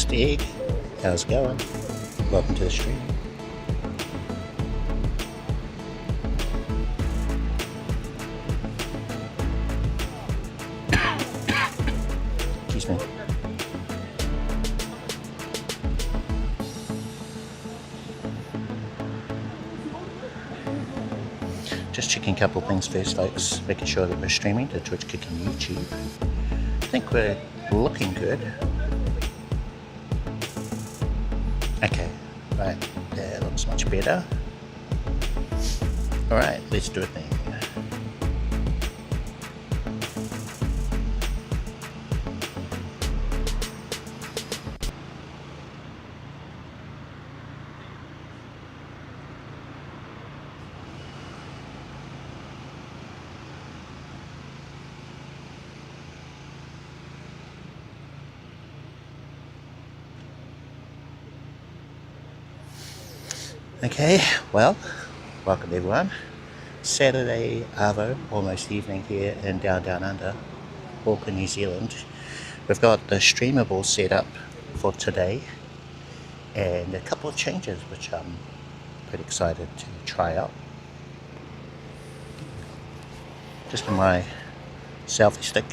Mr. Egg, how's it going? Welcome to the stream. Excuse me. Just checking a couple of things first, folks. Making sure that we're streaming to Twitch, Kick and YouTube. I think we're looking good. Okay, right, that looks much better. Alright, let's do it then. Okay, well, welcome everyone. Saturday Arvo, almost evening here in Down Under, Auckland, New Zealand. We've got the Streamable set up for today and a couple of changes which I'm pretty excited to try out. Just in my selfie stick.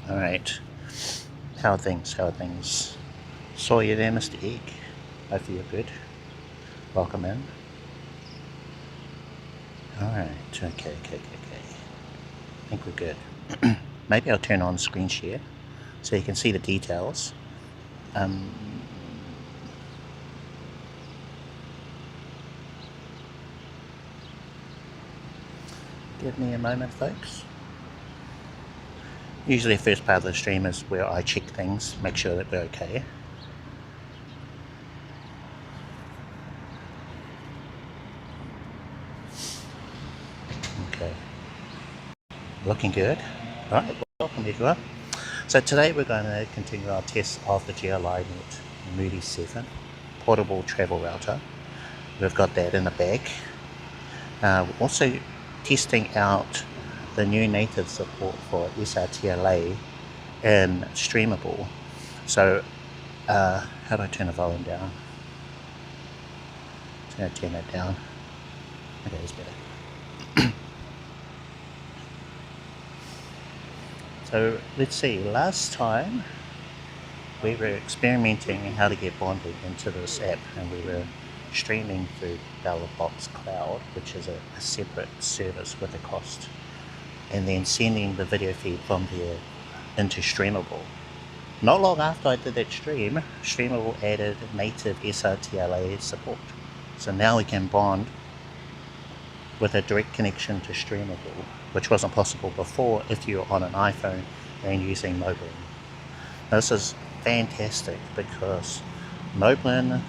Alright, how are things? Saw you there, Mr. Egg. Hope you're good. Welcome in. Alright, okay. I think we're good. Maybe I'll turn on screen share so you can see the details. Give me a moment, folks. Usually the first part of the stream is where I check things, make sure that they're okay. Okay. Looking good. Alright, welcome everyone. So today we're going to continue our test of the GL.iNet Mudi 7 portable travel router. We've got that in the bag. We're also testing out the new native support for SRTLA in Streamable. So, how do I turn the volume down? I'm going to turn that down. Okay, it's better. So, let's see. Last time we were experimenting how to get bonded into this app, and we were streaming through Box Cloud, which is a separate service with a cost, and then sending the video feed from there into Streamable. Not long after I did that stream, Streamable added native SRTLA support. So now we can bond with a direct connection to Streamable, which wasn't possible before if you're on an iPhone and using Moblin. This is fantastic because Moblin,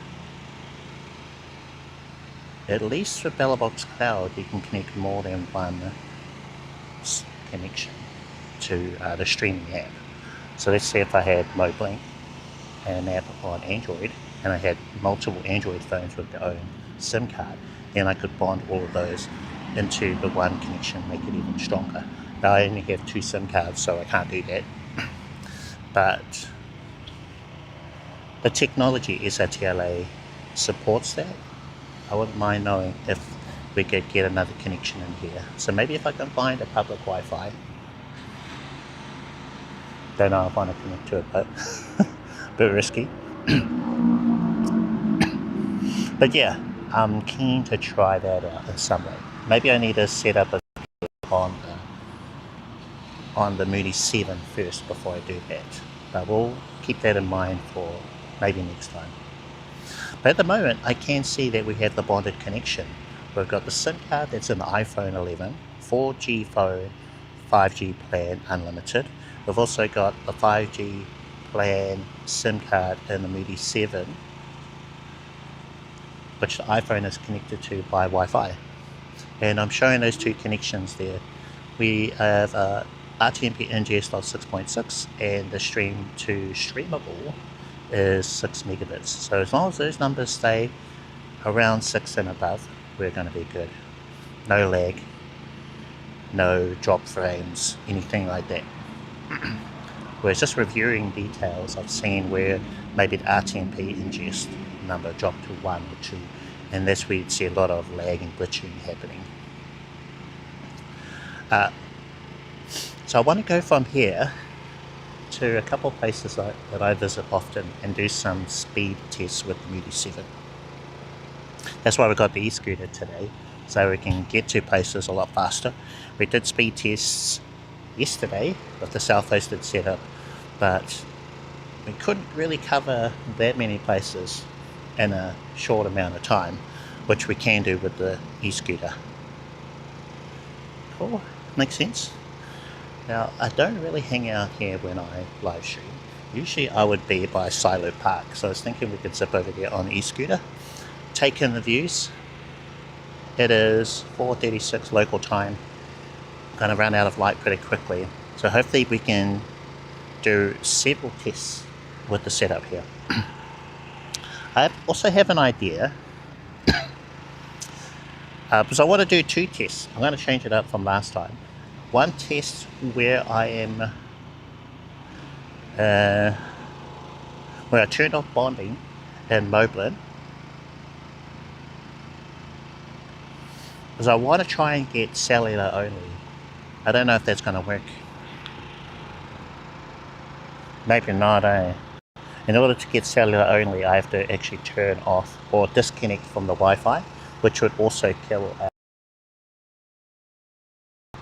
at least with Box Cloud, you can connect more than one connection to the streaming app. So let's say if I had Moblin and an app on Android, and I had multiple Android phones with their own SIM card, then I could bond all of those into the one connection, make it even stronger. Now I only have 2 SIM cards, so I can't do that. But the technology SRTLA supports that. I wouldn't mind knowing if we could get another connection in here. So maybe if I can find a public Wi-Fi. Don't know if I want to connect to it, but a bit risky. But yeah, I'm keen to try that out in some way. Maybe I need to set up a on the Mudi 7 first before I do that. But we'll keep that in mind for maybe next time. But at the moment, I can see that we have the bonded connection. We've got the SIM card that's in the iPhone 11, 4G phone, 5G plan unlimited. We've also got the 5G plan SIM card in the Mudi 7, which the iPhone is connected to by Wi-Fi. And I'm showing those 2 connections there. We have RTMP ingest of 6.6 and the stream to Streamable is 6 megabits. So as long as those numbers stay around 6 and above, we're going to be good. No lag, no drop frames, anything like that. We're just reviewing details. I've seen where maybe the RTMP ingest number dropped to 1 or 2, and that's where you'd see a lot of lag and glitching happening. So I want to go from here to a couple of places that I visit often and do some speed tests with the Mudi 7. That's why we got the e-scooter today, so we can get to places a lot faster. We did speed tests yesterday with the self-hosted setup, but we couldn't really cover that many places in a short amount of time, which we can do with the e-scooter. Cool, makes sense. Now, I don't really hang out here when I live stream. Usually I would be by Silo Park, so I was thinking we could zip over there on the e-scooter, take in the views. It is 4:36 local time. I'm going to run out of light pretty quickly, so hopefully we can do several tests with the setup here. I also have an idea, because I want to do 2 tests. I'm going to change it up from last time. One test where I am, where I turned off bonding in Moblin, because I want to try and get cellular only. I don't know if that's going to work. Maybe not, eh? In order to get cellular only, I have to actually turn off or disconnect from the Wi-Fi, which would also kill out.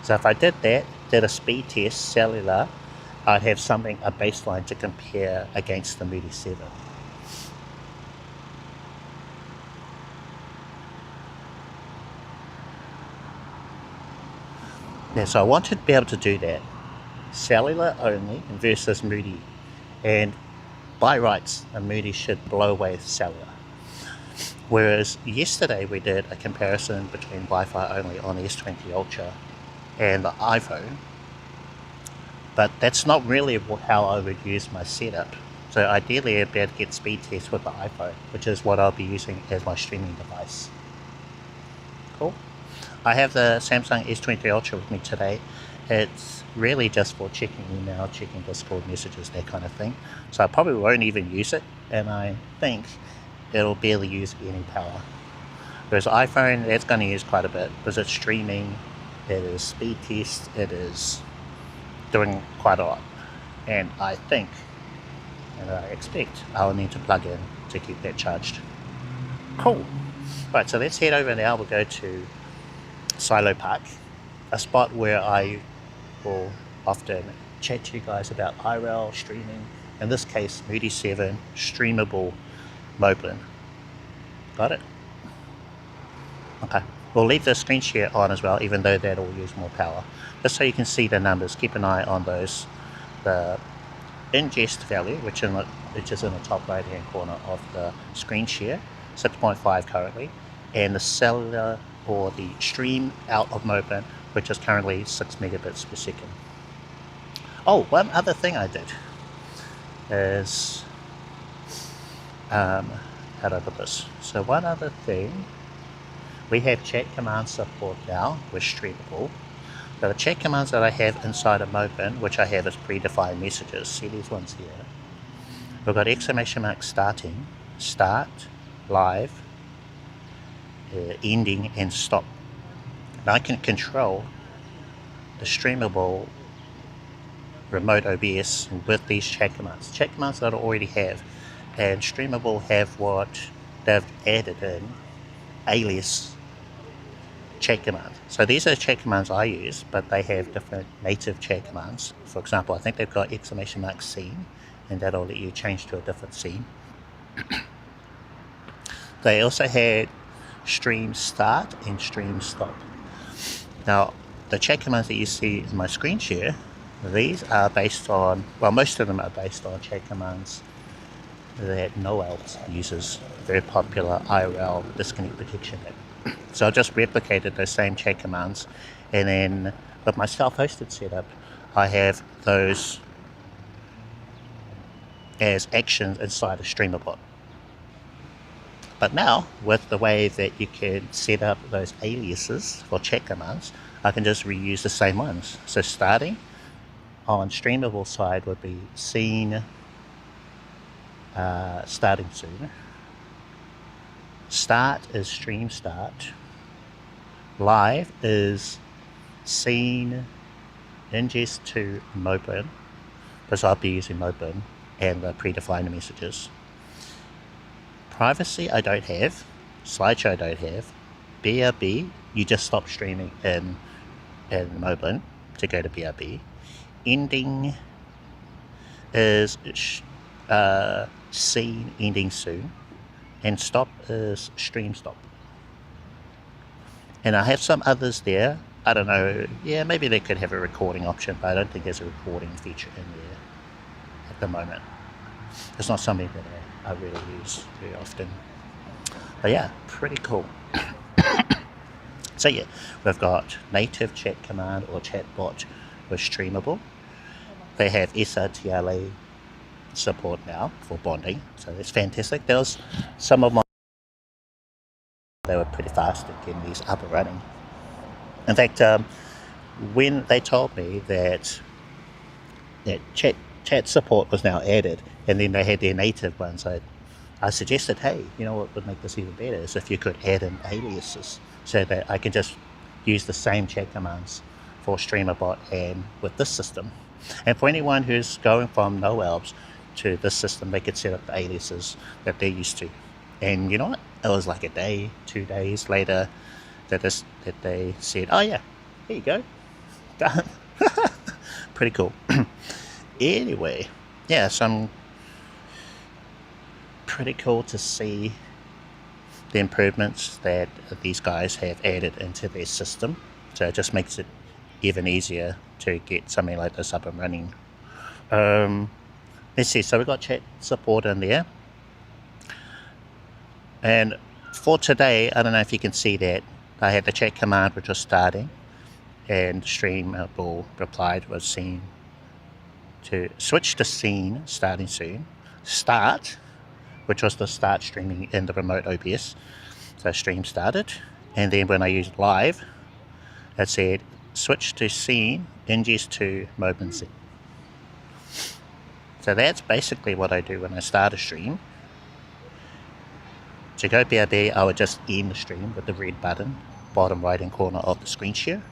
So if I did that, did a speed test, cellular, I'd have something, a baseline to compare against the Mudi 7. Yeah, so I wanted to be able to do that. Cellular only versus Mudi. And by rights, a Mudi should blow away cellular. Whereas yesterday we did a comparison between Wi-Fi only on the S20 Ultra and the iPhone, but that's not really how I would use my setup. So ideally I'd be able to get speed tests with the iPhone, which is what I'll be using as my streaming device. Cool. I have the Samsung S20 Ultra with me today. It's really just for checking email, checking Discord messages, that kind of thing. So I probably won't even use it, and I think it'll barely use any power. Whereas iPhone, that's going to use quite a bit because it's streaming, it is speed test, it is doing quite a lot. And I think, and I expect, I'll need to plug in to keep that charged. Cool. Right, so let's head over now. We'll go to Silo Park, a spot where I will often chat to you guys about IRL streaming. In this case, Mudi 7, streamable Moblin. Got it? Okay. We'll leave the screen share on as well, even though that'll use more power. Just so you can see the numbers. Keep an eye on those. The ingest value, which is in the top right hand corner of the screen share, 6.5 currently, and the cellular or the stream out of Moblin, which is currently 6 megabits per second. Oh, one other thing I did is, how do I put this? So one other thing, we have chat command support now with Streamable. So the chat commands that I have inside of Moblin, which I have as predefined messages, see these ones here. We've got exclamation mark starting, start, live, ending, and stop. And I can control the Streamable remote OBS with these chat commands that I already have. And Streamable have what they've added in, alias chat commands. So these are the chat commands I use, but they have different native chat commands. For example, I think they've got exclamation mark scene, and that'll let you change to a different scene. They also had stream start and stream stop. Now, the chat commands that you see in my screen share, these are based on, well, most of them are based on chat commands that Noel uses, very popular IRL disconnect protection app. So I just replicated those same chat commands, and then with my self-hosted setup, I have those as actions inside a Streamable. But now, with the way that you can set up those aliases for chat commands, I can just reuse the same ones. So starting on Streamable side would be seen starting soon. Start is stream start. Live is seen ingest to Moblin, because I'll be using Moblin and the predefined messages. Privacy I don't have, slideshow I don't have, BRB you just stop streaming in Moblin to go to BRB. Ending is scene ending soon, and stop is stream stop. And I have some others there. I don't know, yeah, maybe they could have a recording option, but I don't think there's a recording feature in there at the moment. It's not something that I really use very often. But yeah, pretty cool. So yeah, we've got native chat command or chatbot with Streamable. They have SRTLA support now for bonding, so that's fantastic. There was some of my, they were pretty fast at getting these up and running. In fact, when they told me that chat support was now added, and then they had their native ones, I suggested, hey, you know what would make this even better is if you could add in aliases, so that I can just use the same chat commands for Streamable and with this system. And for anyone who's going from NoElbs to this system, they could set up the aliases that they're used to. And you know what? It was like a day, 2 days later that they said, oh yeah, here you go, done. Pretty cool. Anyway, yeah, so pretty cool to see the improvements that these guys have added into their system. So it just makes it even easier to get something like this up and running. Let's see, so we've got chat support in there. And for today, I don't know if you can see that, I had the chat command which was starting, and Streamable replied was seen to switch to scene starting soon. Start, which was the start streaming in the remote OBS. So stream started, and then when I used live, it said switch to scene, ingest to Moblin scene. So that's basically what I do when I start a stream. To go BRB, I would just end the stream with the red button, bottom right hand corner of the screen share.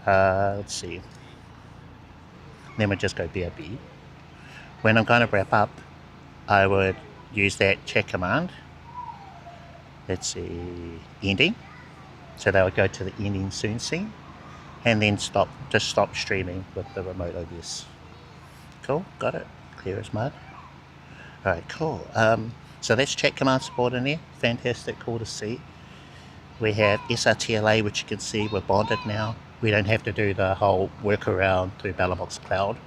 Let's see. Then we just go BRB. When I'm going to wrap up, I would use that chat command. Let's see, ending. So they would go to the ending soon scene, and then stop streaming with the remote OBS. Cool, got it. Clear as mud. Alright, cool. So that's chat command support in there. Fantastic, cool to see. We have SRTLA, which you can see we're bonded now. We don't have to do the whole workaround through BellBox Cloud.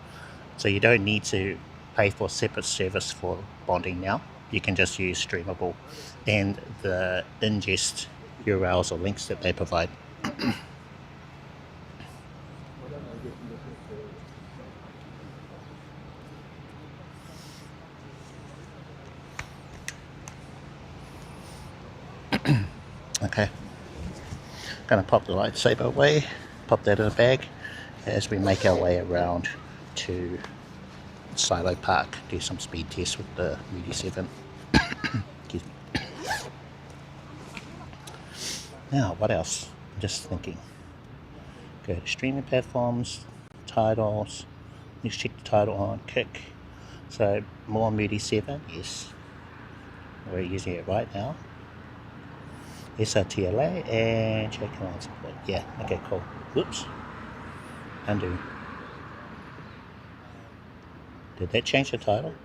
So you don't need to pay for a separate service for bonding now. You can just use Streamable and the ingest URLs or links that they provide. Okay, gonna pop the lightsaber away, pop that in a bag as we make our way around to Silo Park, do some speed tests with the Mudi 7. Now, what else? I'm just thinking. Go to streaming platforms, titles. Let's check the title on Kick. So, more Mudi 7, yes. We're using it right now. SRTLA and chat command support. Yeah, okay, cool. Whoops. Undo. Did that change the title?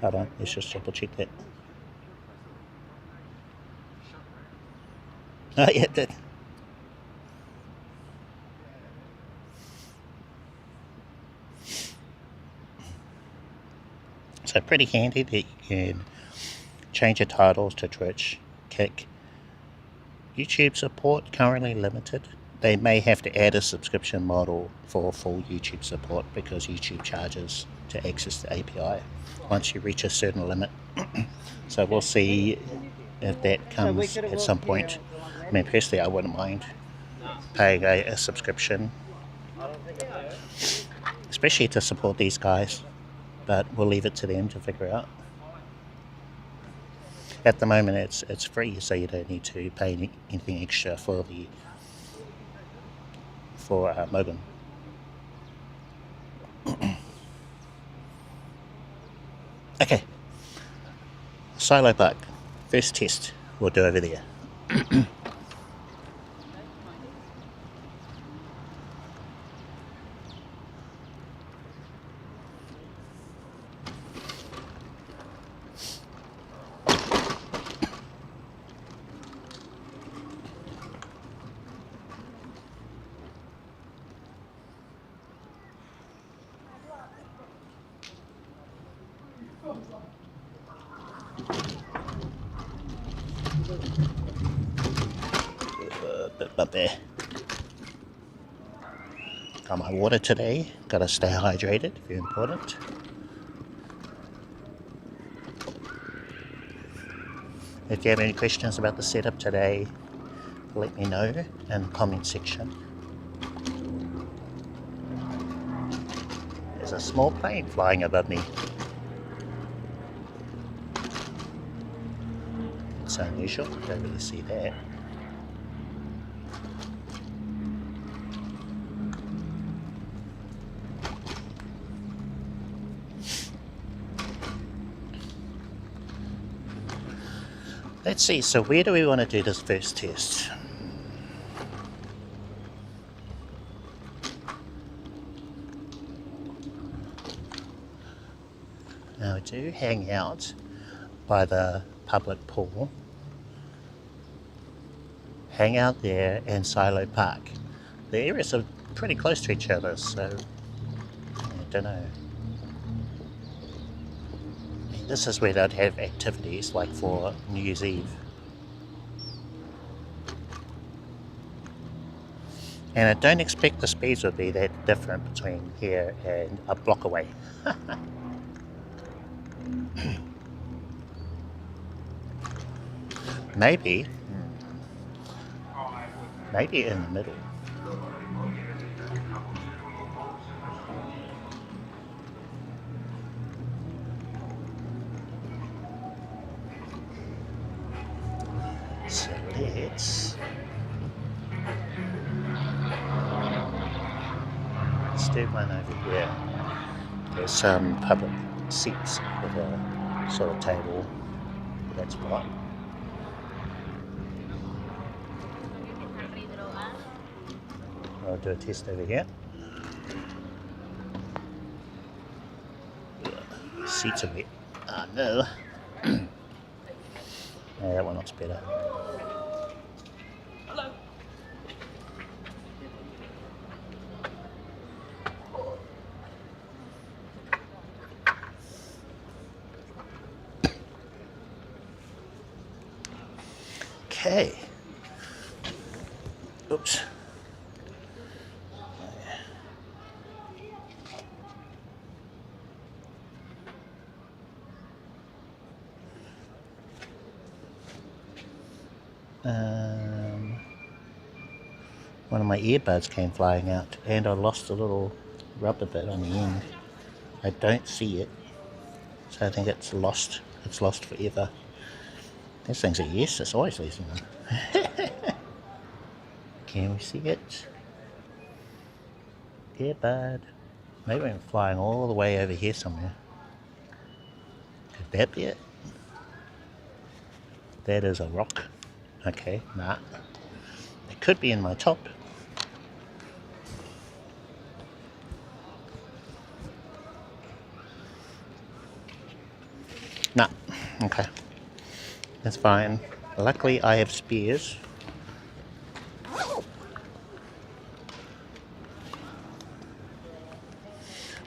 Hold on, let's just double check that. Oh yeah, it did. So pretty handy that you can change your titles to Twitch, Kick. YouTube support currently limited. They may have to add a subscription model for full YouTube support because YouTube charges to access the API once you reach a certain limit. So we'll see if that comes at some point. I mean, personally, I wouldn't mind paying a subscription, especially to support these guys, but we'll leave it to them to figure out. At the moment, it's free, so you don't need to pay anything extra for Moblin. Okay, silo park, first test we'll do over there. Bit there. Got my water today, gotta stay hydrated, very important. If you have any questions about the setup today, let me know in the comment section. There's a small plane flying above me. It's unusual, don't really see that. Let's see, so where do we want to do this first test? Now we do hang out by the public pool. Hang out there and silo park. The areas are pretty close to each other, so I don't know. This is where they'd have activities like for New Year's Eve. And I don't expect the speeds would be that different between here and a block away. Maybe in the middle. So let's do one over here. There's some public seats with a sort of table. That's what. I'll do a test over here. Seats are wet. Oh no. Yeah, that one looks better. Hello. Okay. Oops. One of my earbuds came flying out and I lost a little rubber bit on the end. I don't see it, so I think it's lost. It's lost forever. This thing's a yes, it's always losing them. Can we see it? Earbud. Maybe I'm flying all the way over here somewhere. Could that be it? That is a rock. Okay, nah. It could be in my top. Nah, okay. That's fine. Luckily I have spears.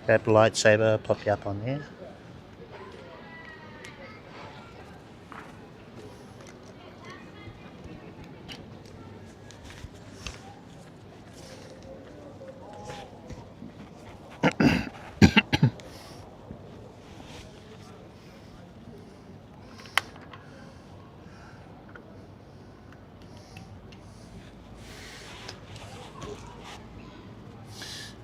Grab the lightsaber, pop you up on there.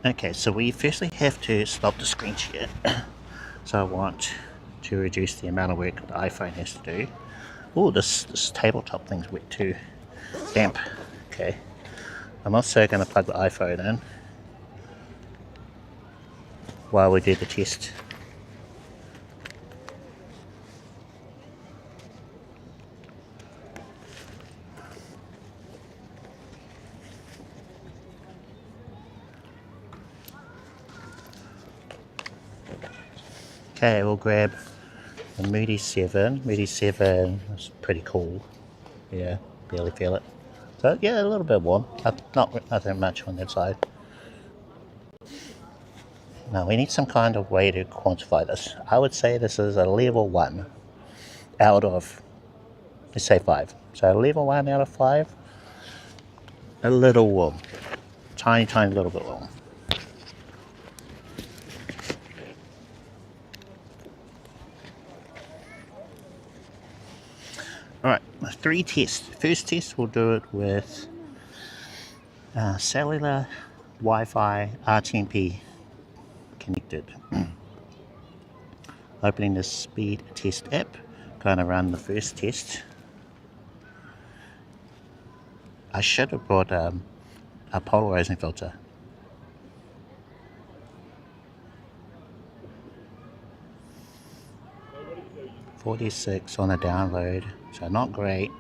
Okay, so we firstly have to stop the screen share. So I want to reduce the amount of work the iPhone has to do. Oh, this tabletop thing's wet too. Damp. Okay. I'm also going to plug the iPhone in while we do the test. Okay, we'll grab the Mudi 7. Mudi 7 is pretty cool. Yeah, barely feel it. So yeah, a little bit warm. Nothing much on that side. Now we need some kind of way to quantify this. I would say this is a level 1 out of, let's say 5. So level 1 out of 5, a little warm. Tiny little bit warm. Alright, 3 tests. First test, we'll do it with cellular, Wi-Fi, RTMP connected. Opening the speed test app, going to run the first test. I should have brought a polarizing filter. .46 on the download, so not great.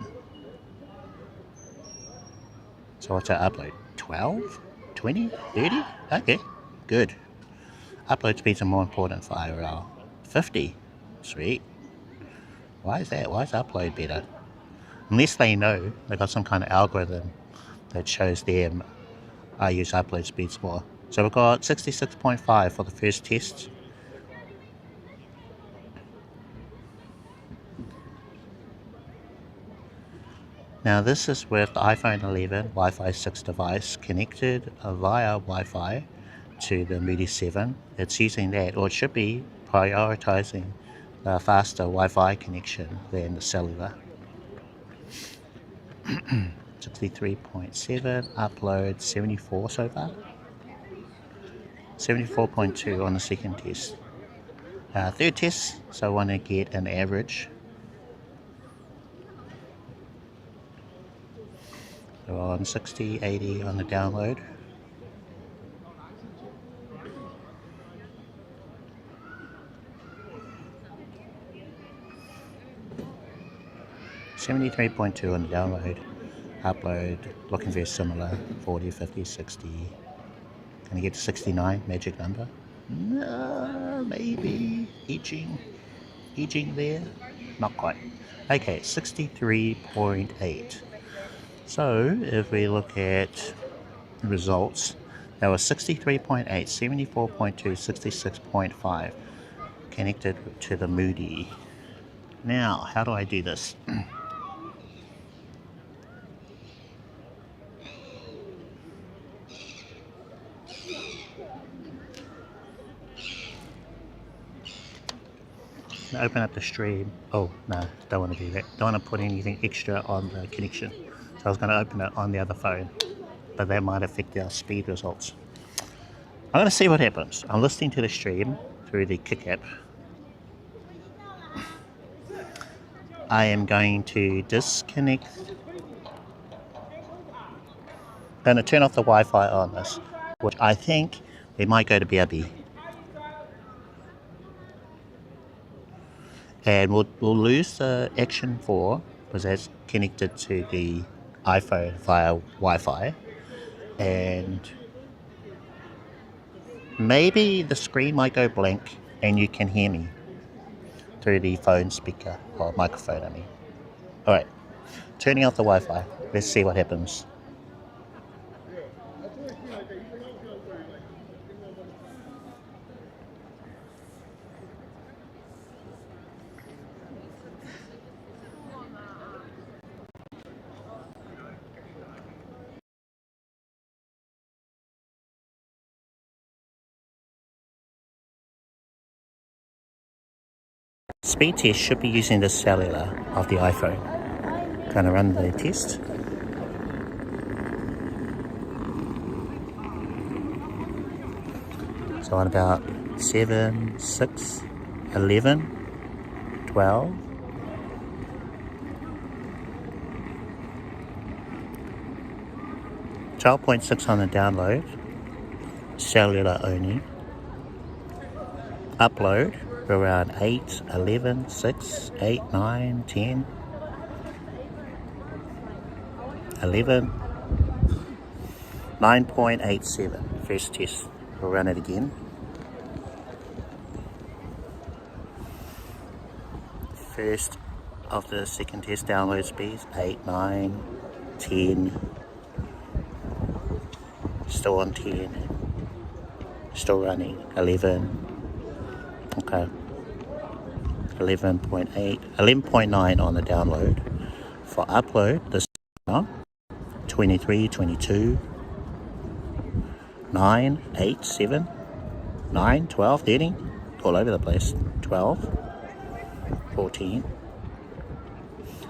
So what's our upload? 12? 20? 30? Okay, good. Upload speeds are more important for IRL. 50? Sweet. Why is that? Why is upload better? Unless they know, they've got some kind of algorithm that shows them I use upload speeds more. So we've got 66.5 for the first test. Now this is with the iPhone 11 Wi-Fi 6 device connected via Wi-Fi to the Mudi 7. It's using that, or it should be prioritizing the faster Wi-Fi connection than the cellular. 63.7, upload 74 so far. 74.2 on the second test. Third test, so I want to get an average. So on 60, 80 on the download. .2 on the download. Upload, looking very similar. 40, 50, 60. Can I get to 69, magic number? No, maybe. Edging there. Not quite. Okay, 63.8. So, if we look at results, that was 63.8, 74.2, 66.5 connected to the Mudi. Now, how do I do this? Open up the stream. Oh, no, don't want to do that. Don't want to put anything extra on the connection. So I was going to open it on the other phone, but that might affect our speed results. I'm going to see what happens. I'm listening to the stream through the Kick app. I am going to disconnect. I'm going to turn off the Wi-Fi on this, which I think we might go to BRB. And we'll lose the Action 4 because that's connected to the iPhone via Wi-Fi, and maybe the screen might go blank and you can hear me through the phone speaker or microphone. Alright, turning off the Wi-Fi. Let's see what happens. Speed test should be using the cellular of the iPhone. Gonna run the test. So on about 7, 6, 11, 12. .6 on the download, cellular only. Upload around 8, 11, 6, 8, 9, 10, 11, 9.87. First test. We'll run it again. First of the second test download speeds 8, 9, 10. Still on 10. Still running 11. Okay. 11.8, 11.9 on the download. For upload, this now 23, 22, 9, 8, 7, 9, 12, 13, all over the place. 12, 14,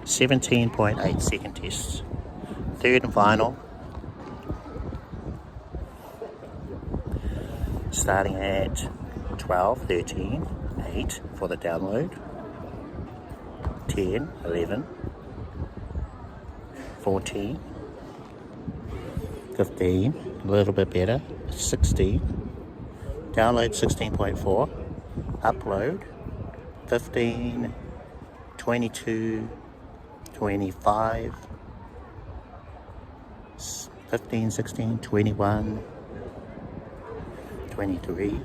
17.8 second tests. Third and final. Starting at 12, 13, 8 for the download, 10, 11, 14, 15, a little bit better, 16, download 16.4, upload 15, 22, 25, 15, 16, 21, 23.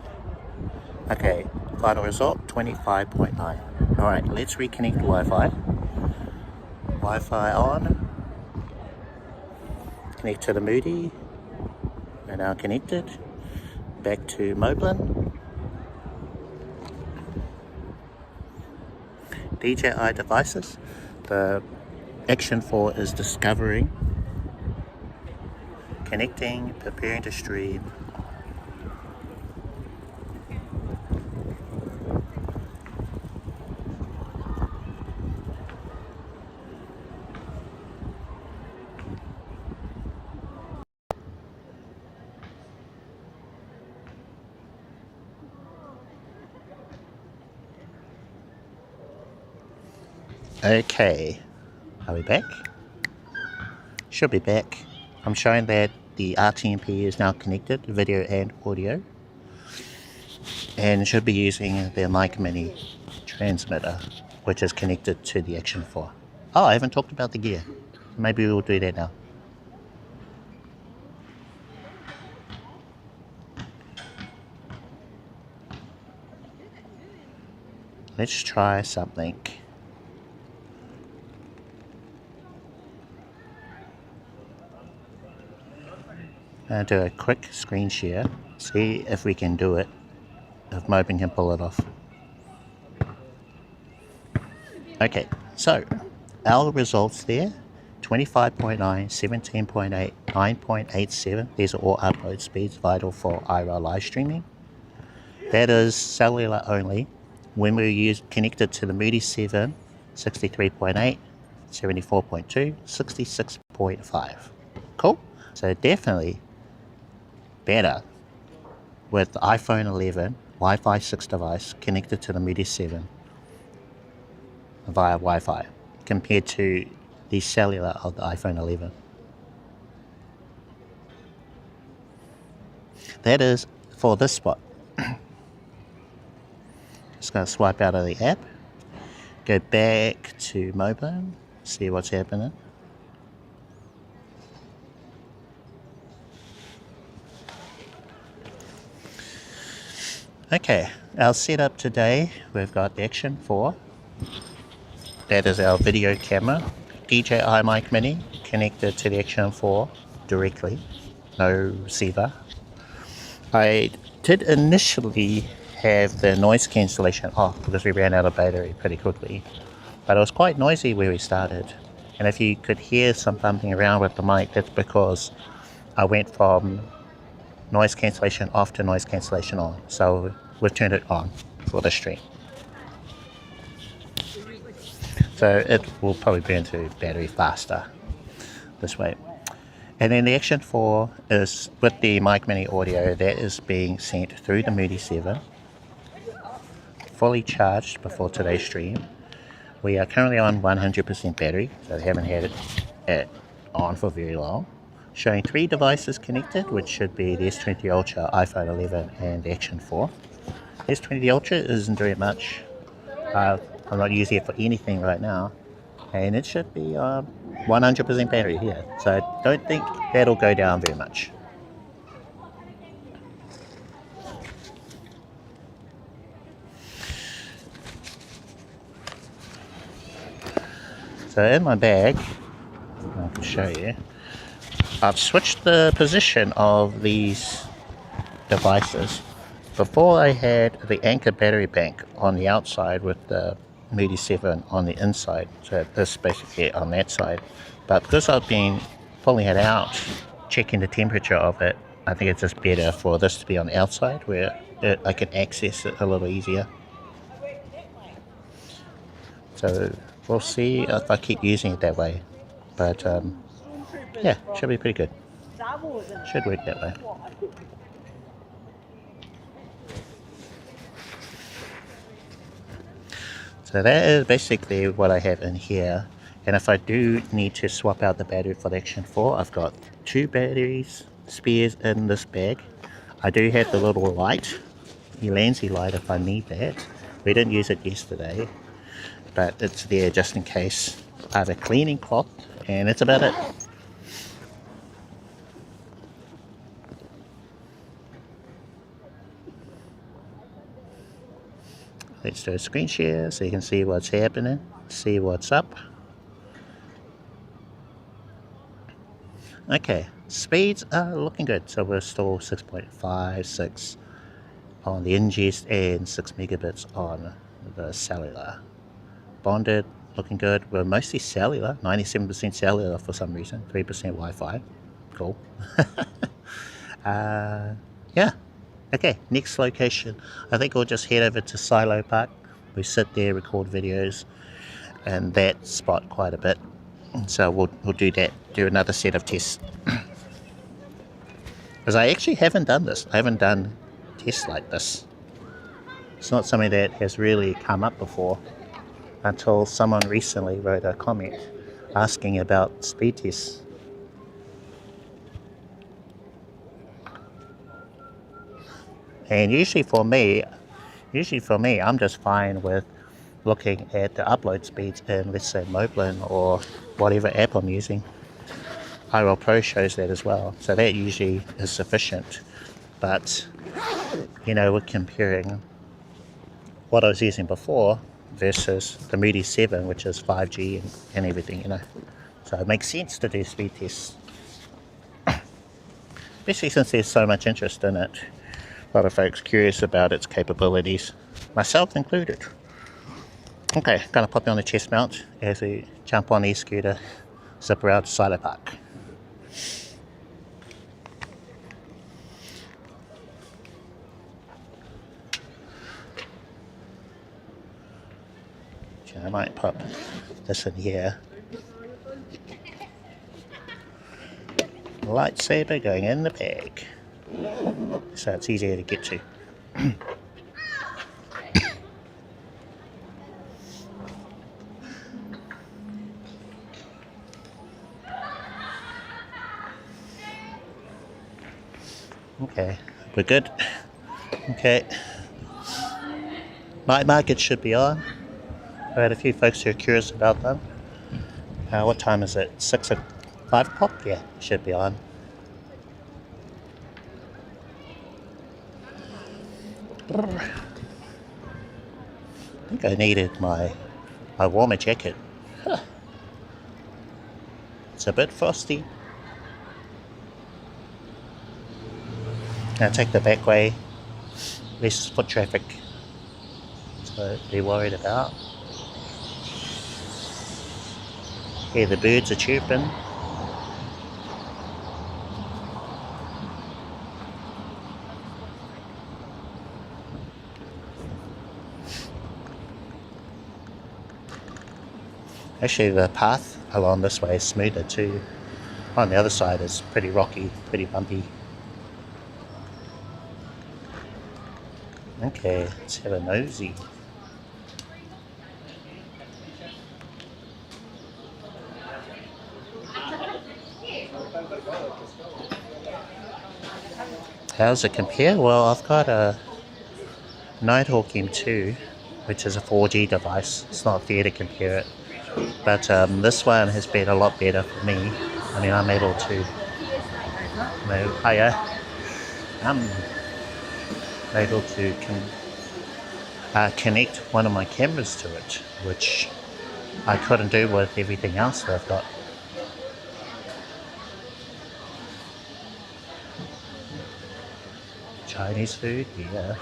Okay, final result 25.9. Alright, let's reconnect Wi-Fi. Wi-Fi on. Connect to the Mudi. We're now connected. Back to Moblin. DJI devices. The Action 4 is discovering. Connecting, preparing to stream. Okay, are we back? Should be back. I'm showing that the RTMP is now connected, video and audio, and should be using the Mic Mini transmitter, which is connected to the Action 4. Oh, I haven't talked about the gear. Maybe we'll do that now. Let's try something. Do a quick screen share, see if we can do it, if Moblin can pull it off. Okay, so our results there, 25.9, 17.8, 9.87, these are all upload speeds vital for IRL live streaming. That is cellular only. When we connected to the Mudi 7, 63.8, 74.2, 66.5. Cool. So definitely better with the iPhone 11 Wi-Fi 6 device connected to the Mudi 7 via Wi-Fi compared to the cellular of the iPhone 11. That is for this spot. Just going to swipe out of the app, go back to Moblin, see what's happening. Okay, our setup today, we've got the Action 4. That is our video camera. DJI Mic Mini connected to the Action 4 directly, no receiver. I did initially have the noise cancellation off because we ran out of battery pretty quickly, but it was quite noisy where we started, and if you could hear some bumping around with the mic, that's because I went from noise cancellation off to noise cancellation on, so we've turned it on for the stream. So it will probably burn through battery faster this way. And then the Action 4 is with the Mic Mini audio that is being sent through the Mudi 7, fully charged before today's stream. We are currently on 100% battery, so I haven't had it on for very long. Showing 3 devices connected, which should be the S20 Ultra, iPhone 11 and the Action 4. S20 Ultra isn't doing much. I'm not using it for anything right now, and it should be 100% battery here, so I don't think that'll go down very much. So in my bag, I can show you, I've switched the position of these devices. Before I had the Anker battery bank on the outside with the Mudi 7 on the inside, so this basically on that side. But because I've been pulling it out, checking the temperature of it, I think it's just better for this to be on the outside where I can access it a little easier. So we'll see if I keep using it that way, but yeah, should be pretty good. Should work that way. So that is basically what I have in here, and if I do need to swap out the battery for the Action 4, I've got 2 batteries spares in this bag. I do have the little light, the Lancy light, if I need that. We didn't use it yesterday, but it's there just in case. I have a cleaning cloth, and that's about it. Let's do a screen share so you can see what's happening, see what's up. Okay, speeds are looking good. So we're still 6.5, 6 on the ingest and 6 megabits on the cellular. Bonded, looking good. We're mostly cellular, 97% cellular for some reason, 3% Wi-Fi. Cool. Yeah. Okay, next location. I think we'll just head over to Silo Park. We sit there, record videos, and that spot quite a bit. So we'll do that, do another set of tests. Because I actually haven't done this. I haven't done tests like this. It's not something that has really come up before until someone recently wrote a comment asking about speed tests. And usually for me, I'm just fine with looking at the upload speeds in, let's say, Moblin or whatever app I'm using. IRL Pro shows that as well, so that usually is sufficient. But, you know, we're comparing what I was using before versus the Mudi 7, which is 5G and everything, you know. So it makes sense to do speed tests, especially since there's so much interest in it. A lot of folks curious about its capabilities, myself included. Okay, gonna pop you on the chest mount as we jump on the e-scooter, zip around to Silo Park. I might pop this in here. Lightsaber going in the bag, so it's easier to get to. Okay, we're good. Okay, night market should be on. I had a few folks who are curious about them. What time is it? 5 o'clock? Yeah, should be on. I think I needed my warmer jacket. Huh. It's a bit frosty. I'll take the back way. Less foot traffic to be worried about. Yeah, the birds are chirping. Actually, the path along this way is smoother too. On the other side is pretty rocky, pretty bumpy. Okay, let's have a nosy. How's it compare? Well, I've got a Nighthawk M2, which is a 4G device. It's not fair to compare it, but this one has been a lot better for me. I mean, I'm able to, I'm able to connect one of my cameras to it, which I couldn't do with everything else that I've got. Chinese food, yeah.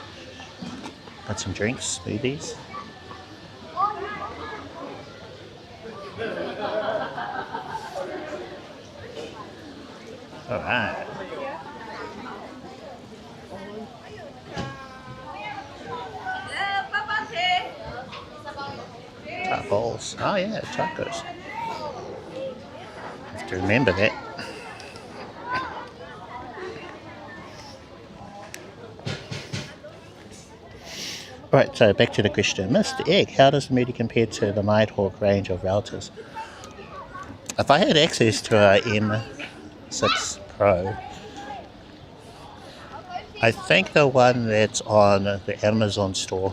Got some drinks, smoothies. Alright. Tacos. Oh yeah, tacos. Have to remember that. Right, so back to the question. Mr. Egg, how does the Mudi compare to the Nighthawk range of routers? If I had access to a M6 Pro, I think the one that's on the Amazon store,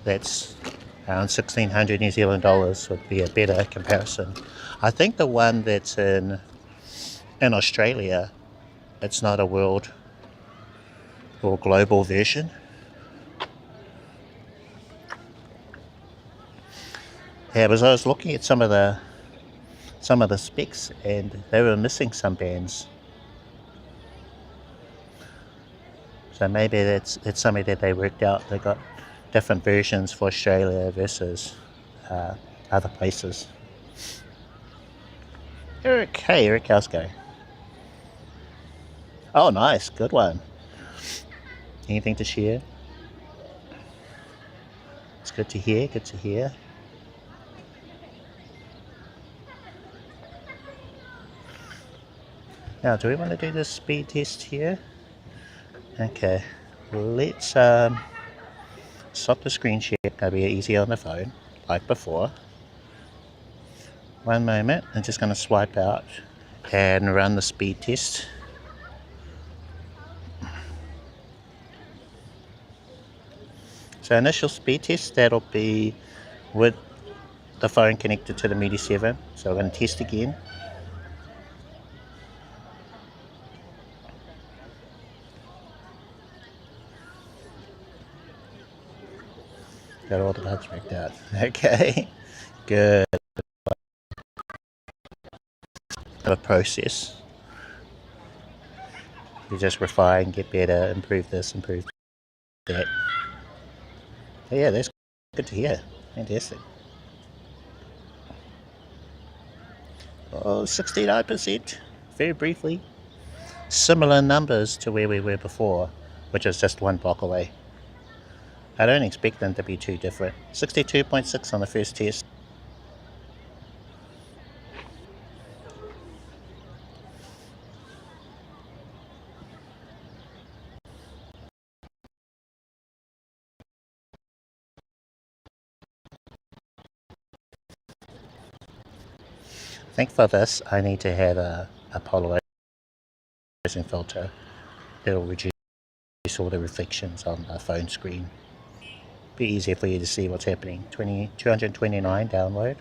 that's around 1,600 New Zealand dollars, would be a better comparison. I think the one that's in Australia, it's not a world or global version. Yeah, because I was looking at some of the specs and they were missing some bands. So maybe it's something that they worked out. They got different versions for Australia versus other places. Eric, hey Eric, how's it going? Oh nice, good one. Anything to share? It's good to hear, good to hear. Now, do we want to do this speed test here? Okay, let's stop the screen share. It'll be easier on the phone, like before. One moment, I'm just going to swipe out and run the speed test. So initial speed test, that'll be with the phone connected to the Mudi 7. So we're going to test again. Got all the bugs worked out. Okay, good. A process. You just refine, get better, improve this, improve that. Oh, yeah, that's good to hear. Fantastic. Oh, 69%. Very briefly. Similar numbers to where we were before, which is just one block away. I don't expect them to be too different. 62.6 on the first test. I think for this, I need to have a polarizing filter that'll reduce all the reflections on the phone screen. Be easier for you to see what's happening. 229 download,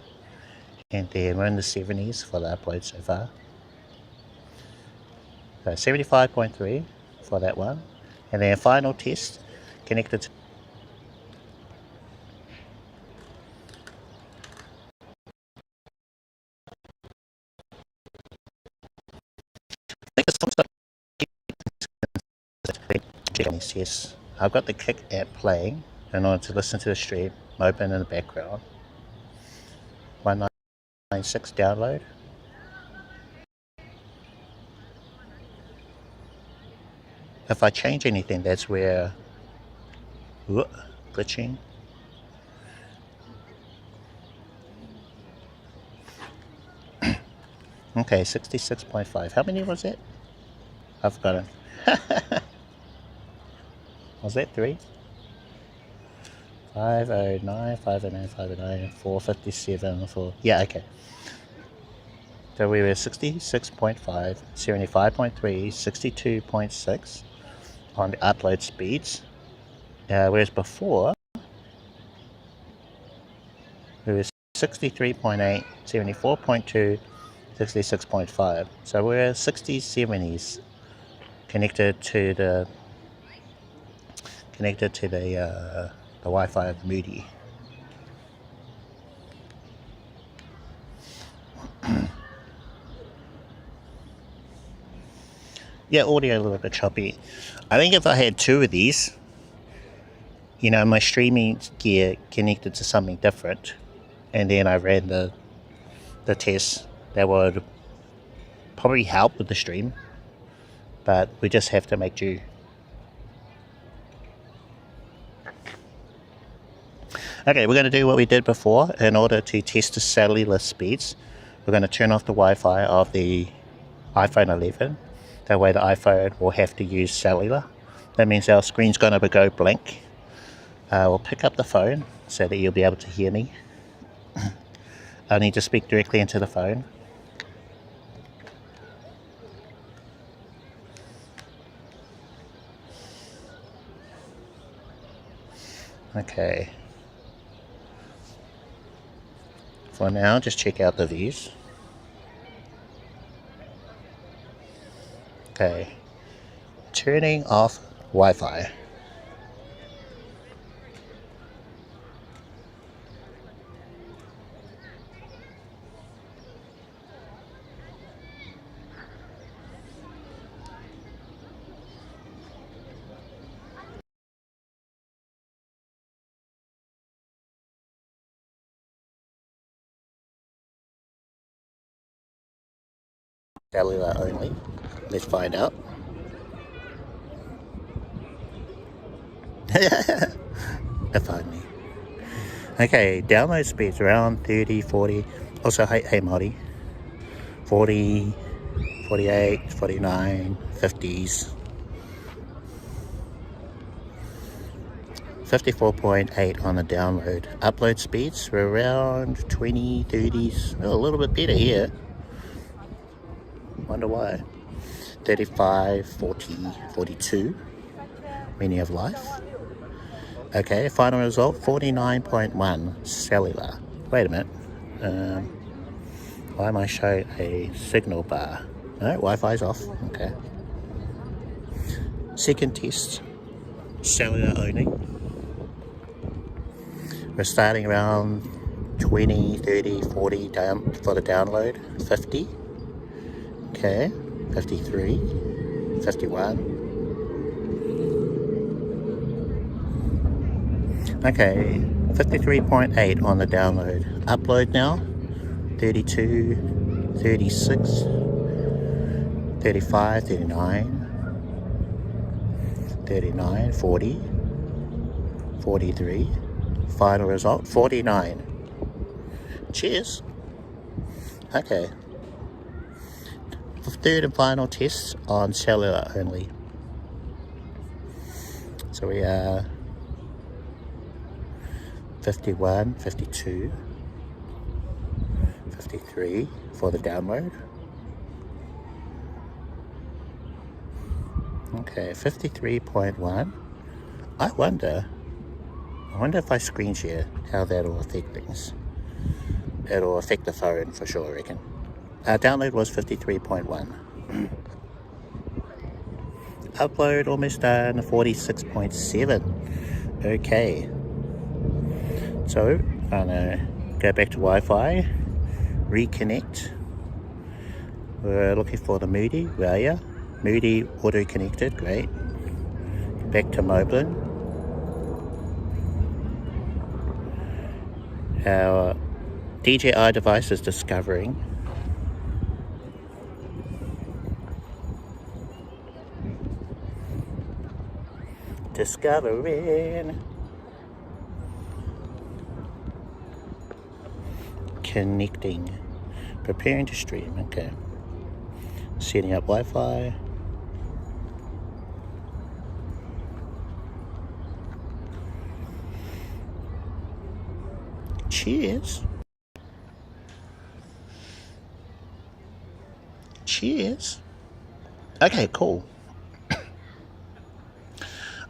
and then we're in the 70s for the upload so far. So 75.3 for that one, and then final test connected to yes. I've got the Kick app playing in order to listen to the stream. Moblin in the background. 196 download. If I change anything, that's where glitching. Okay, 66.5. How many was it? I've forgotten. Was that 3? 509, 509, 509, 457, 4. Yeah, okay. So we were 66.5, 75.3, 62.6 on the upload speeds. Whereas before, we were 63.8, 74.2, 66.5. So we're 60s, 70s connected to the Wi-Fi of Mudi. Yeah, audio a little bit choppy. I think if I had 2 of these, you know, my streaming gear connected to something different, and then I ran the test, that would probably help with the stream, but we just have to make do. Okay, we're going to do what we did before. In order to test the cellular speeds, we're going to turn off the Wi-Fi of the iPhone 11. That way the iPhone will have to use cellular. That means our screen's going to go blank. We'll pick up the phone so that you'll be able to hear me. I need to speak directly into the phone. Okay. For now, just check out the views. Okay. Turning off Wi-Fi. Cellular only. Let's find out. If only. Okay, download speeds around 30, 40. Also, hey Mudi. 40, 48, 49, 50s. 54.8 on the download. Upload speeds were around 20, 30s. Oh, a little bit better here. Wonder why. 35, 40, 42. Meaning of life. Okay, final result 49.1 cellular. Wait a minute. Why am I showing a signal bar? No, Wi-Fi's off. Okay. Second test. Cellular only. We're starting around 20, 30, 40 down for the download. 50. Okay. 53. 51. Okay, 53.8 on the download. Upload now, 32, 36, 35, 39, 39, 40, 43. Final result, 49. Cheers. Okay. Third and final test on cellular only. So we are 51, 52, 53 for the download. Okay, 53.1. I wonder if I screen share how that'll affect things. It'll affect the phone for sure, I reckon. Our download was 53.1. Upload almost done, 46.7. Okay. So, I'm gonna go back to Wi-Fi, reconnect. We're looking for the Mudi, where are you? Mudi auto-connected, great. Back to Moblin. Our DJI device is discovering. Connecting. Preparing to stream, okay. Setting up Wi-Fi. Cheers. Cheers. Okay, cool.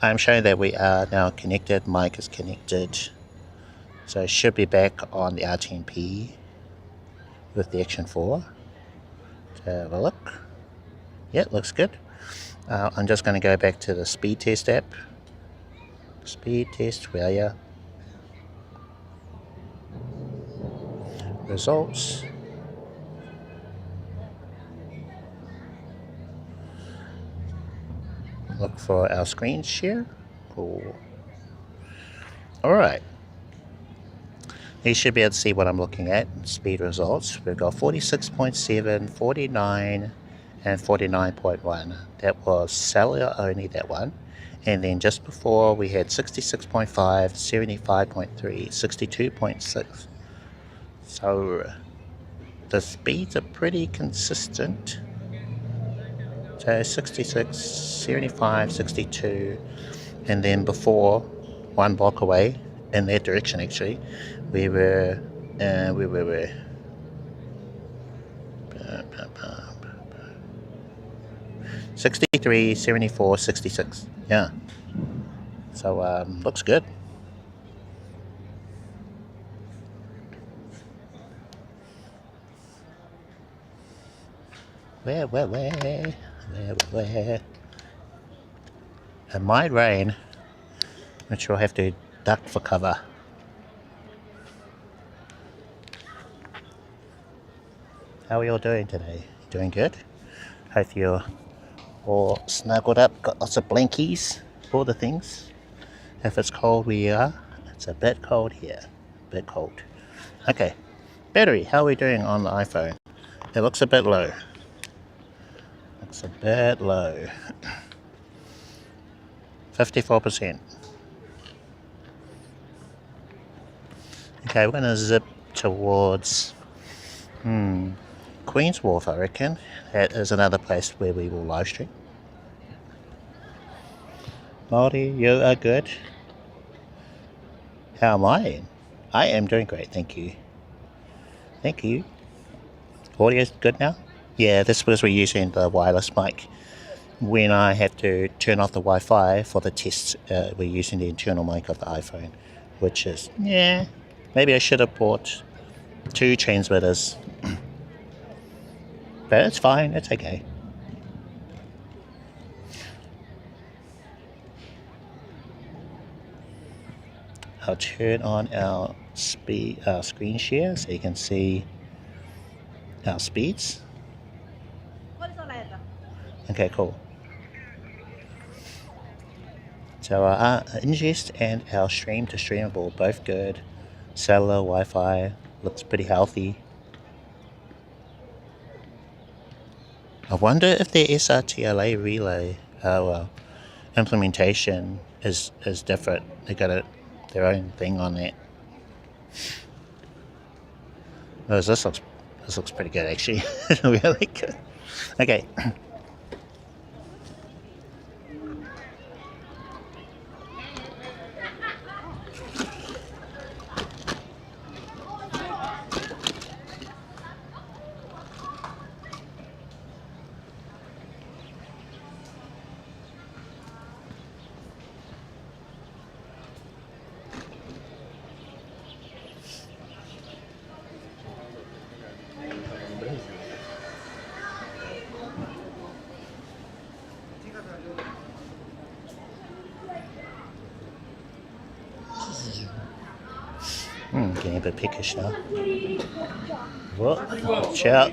I'm showing that we are now connected. Mic is connected. So I should be back on the RTMP with the Action 4. So have a look. Yeah, it looks good. I'm just going to go back to the speed test app. Speed test, where are you? Results. Look for our screen share. Cool. Alright. You should be able to see what I'm looking at. Speed results. We've got 46.7, 49, and 49.1. That was cellular only, that one. And then just before we had 66.5, 75.3, 62.6. So the speeds are pretty consistent. So 66, 75, 62, and then before, one block away in that direction actually, we were 63, 74, 66. Yeah. So looks good. Where? It might rain, which we'll have to duck for cover. How are you all doing today? Doing good? Hope you're all snuggled up, got lots of blankies, all the things. If it's cold where you are, it's a bit cold here. A bit cold. Okay. Battery, how are we doing on the iPhone? It looks a bit low. Looks a bit low. 54%. Okay, we're going to zip towards Queen's Wharf, I reckon. That is another place where we will live stream. Mudi, you are good. How am I? I am doing great, thank you. Thank you. Audio's good now? Yeah, this was we're using the wireless mic. When I had to turn off the Wi-Fi for the tests, we're using the internal mic of the iPhone, which is, yeah, maybe I should have bought 2 transmitters. But it's fine, it's okay. I'll turn on our screen share so you can see our speeds. Okay, cool. So our ingest and our stream to streamable, both good. Cellular, Wi-Fi, looks pretty healthy. I wonder if the SRTLA relay implementation is different. They got their own thing on that. Oh, this looks pretty good actually. Really good. Okay. Getting a bit peckish now. What? Watch out.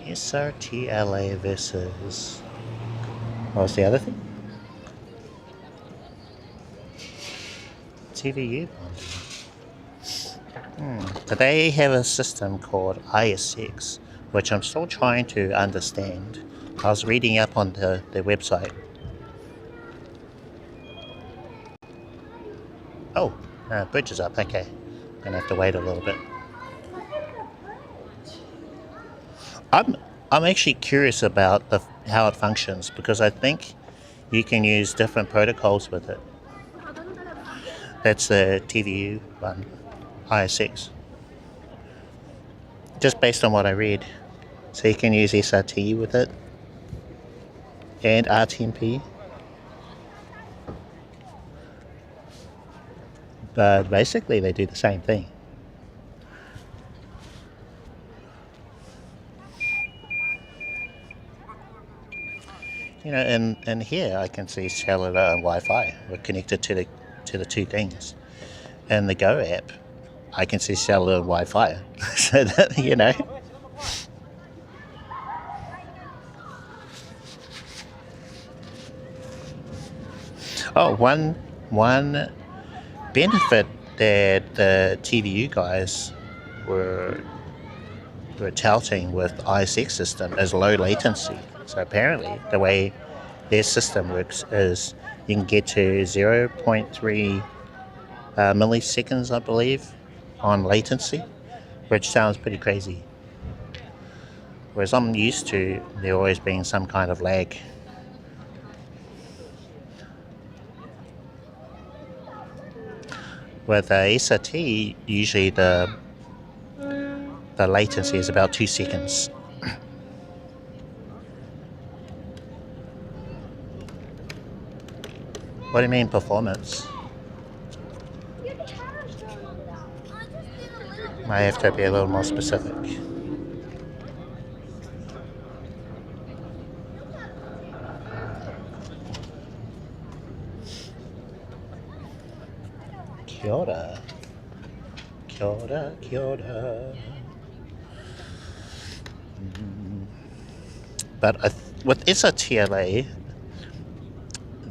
SRTLA versus... What was the other thing? TVU bonding. But they have a system called ISX, which I'm still trying to understand. I was reading up on their website. Oh, bridge is up. Okay, gonna have to wait a little bit. I'm actually curious about how it functions, because I think you can use different protocols with it. That's the TVU one, ISX. Just based on what I read. So you can use SRT with it and RTMP. But basically they do the same thing. You know, and here I can see cellular and Wi-Fi. We're connected to the two things. In the Go app, I can see cellular and Wi-Fi. So that, you know. Oh, one benefit that the TVU guys were touting with ISX system is low latency. So apparently the way their system works is you can get to 0.3 milliseconds, I believe, on latency, which sounds pretty crazy. Whereas I'm used to there always being some kind of lag. With SRT, usually the latency is about 2 seconds. What do you mean performance? I have to be a little more specific. Kia ora. Kia ora, kia ora. But with SRTLA,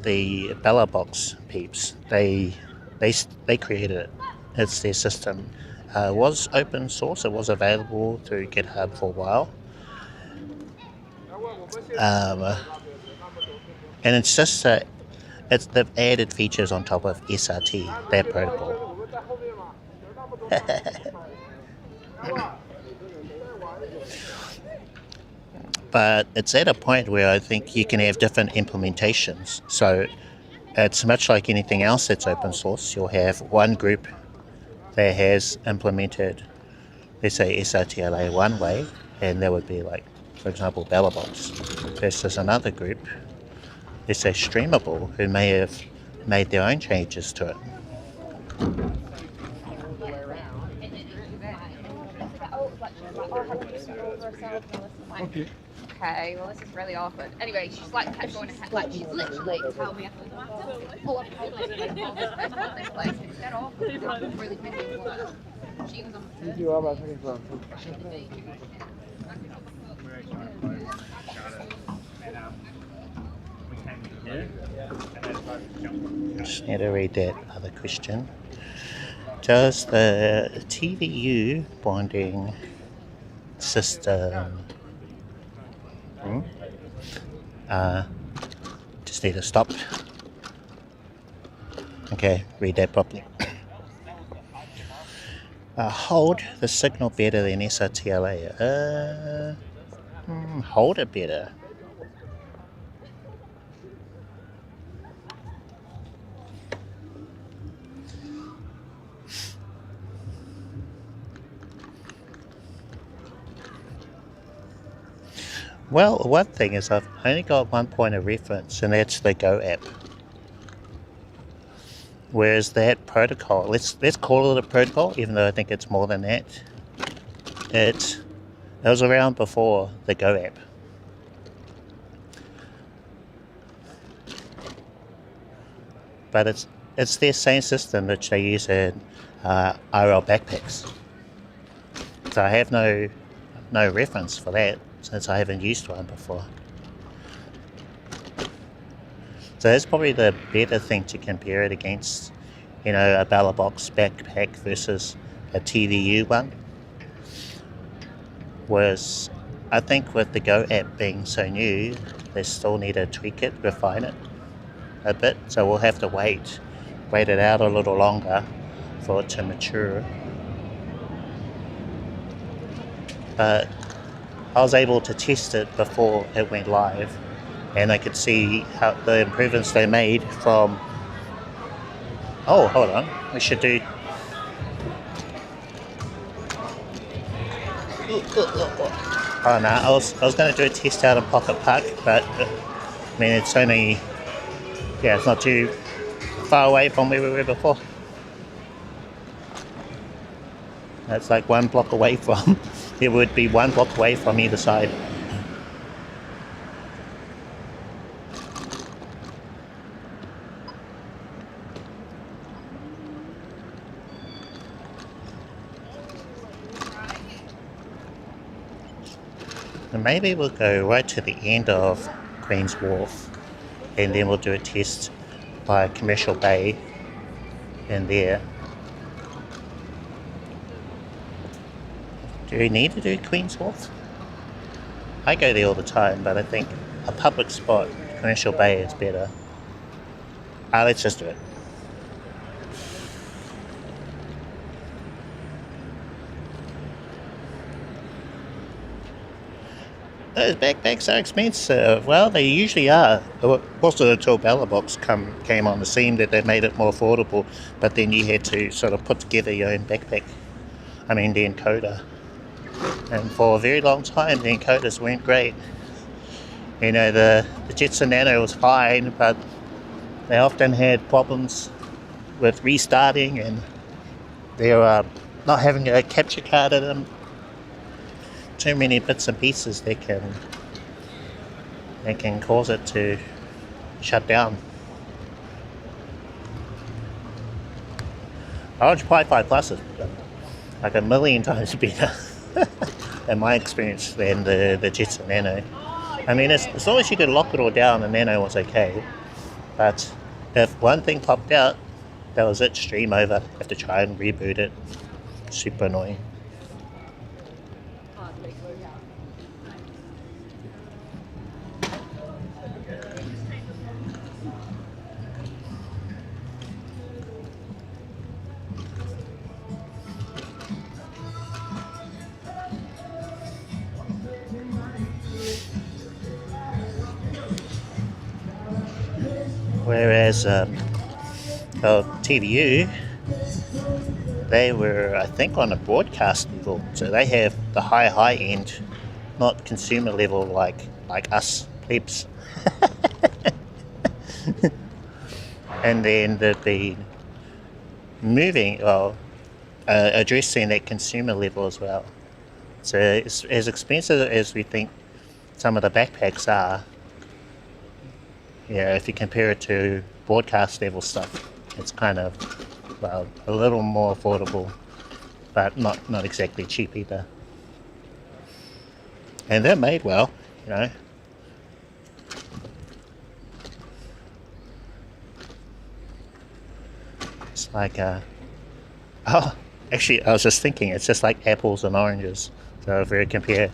the Bella Box peeps, they created it. It's their system. It was open source. It was available through GitHub for a while. And it's just they've added features on top of SRT, their protocol. But it's at a point where I think you can have different implementations. So it's much like anything else that's open source. You'll have one group that has implemented, let's say, SRTLA one way, and that would be like, for example, BellaBox, versus another group, let's say Streamable, who may have made their own changes to it. Okay. Okay, well this is really awkward. Anyway, she's like kept going ahead, like she's literally told me after the matter. Oh, I'm totally this place. It's dead awkward. It's really busy work. She was on the Just need to read that other question. Does the TVU bonding system just need to stop. Okay, read that properly. Hold the signal better than SRTLA. Hold it better. Well, one thing is I've only got one point of reference, and that's the Go app. Whereas that protocol, let's call it a protocol, even though I think it's more than that. It was around before the Go app. But it's their same system which they use in IRL backpacks. So I have no reference for that, since I haven't used one before. So that's probably the better thing to compare it against. you know, a ballot box backpack versus a TVU one. Whereas I think with the Go app being so new, they still need to tweak it, refine it a bit. So we'll have to wait it out a little longer for it to mature. But I was able to test it before it went live, and I could see how the improvements they made from... Oh, hold on. We should do... Oh no, I was going to do a test out in Pocket Park, but I mean it's only... Yeah, it's not too far away from where we were before. It's like 1 block away from... It would be 1 block away from either side. And maybe we'll go right to the end of Queen's Wharf, and then we'll do a test by Commercial Bay in there. Do we need to do Queen's Wharf? I go there all the time, but I think a public spot, Commercial Bay, is better. Let's just do it. Those backpacks are expensive. Well, they usually are. Also, until ballot box came on the scene, that they made it more affordable, but then you had to sort of put together your own backpack. I mean, the encoder. And for a very long time, the encoders weren't great. You know, the Jetson Nano was fine, but they often had problems with restarting, and they were not having a capture card in them. Too many bits and pieces that can cause it to shut down. Orange Pi 5 Plus is like 1,000,000 times better in my experience than the Jetson Nano. I mean, as long as you could lock it all down, the Nano was okay. But if one thing popped out, that was it, stream over. Have to try and reboot it. Super annoying. Whereas TVU, they were, I think, on a broadcast level, so they have the high end, not consumer level like us plebs. And then they've been moving, addressing that consumer level as well. So it's as expensive as we think some of the backpacks are. Yeah, if you compare it to broadcast level stuff, it's kind of, well, a little more affordable, but not exactly cheap either. And they're made well, you know. It's like, actually, I was just thinking, it's just like apples and oranges. So if we compare,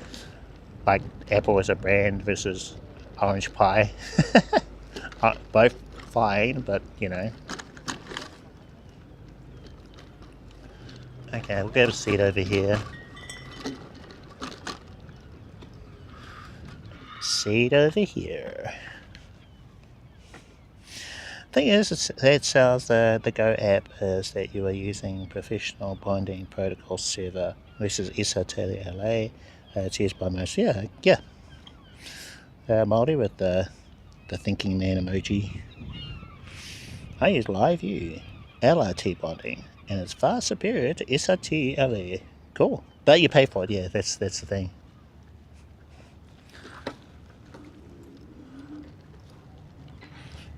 like, Apple as a brand versus Orange Pi, both fine, but, you know. Okay, we'll grab a seat over here. Seat over here. Thing is, it sounds the Go app is that you are using professional bonding protocol server. This is SRTLA. It's used by most. Yeah. Mudi with the thinking man emoji. I use live view LRT bonding, and it's far superior to SRTLA. Cool, but you pay for it. Yeah, that's the thing.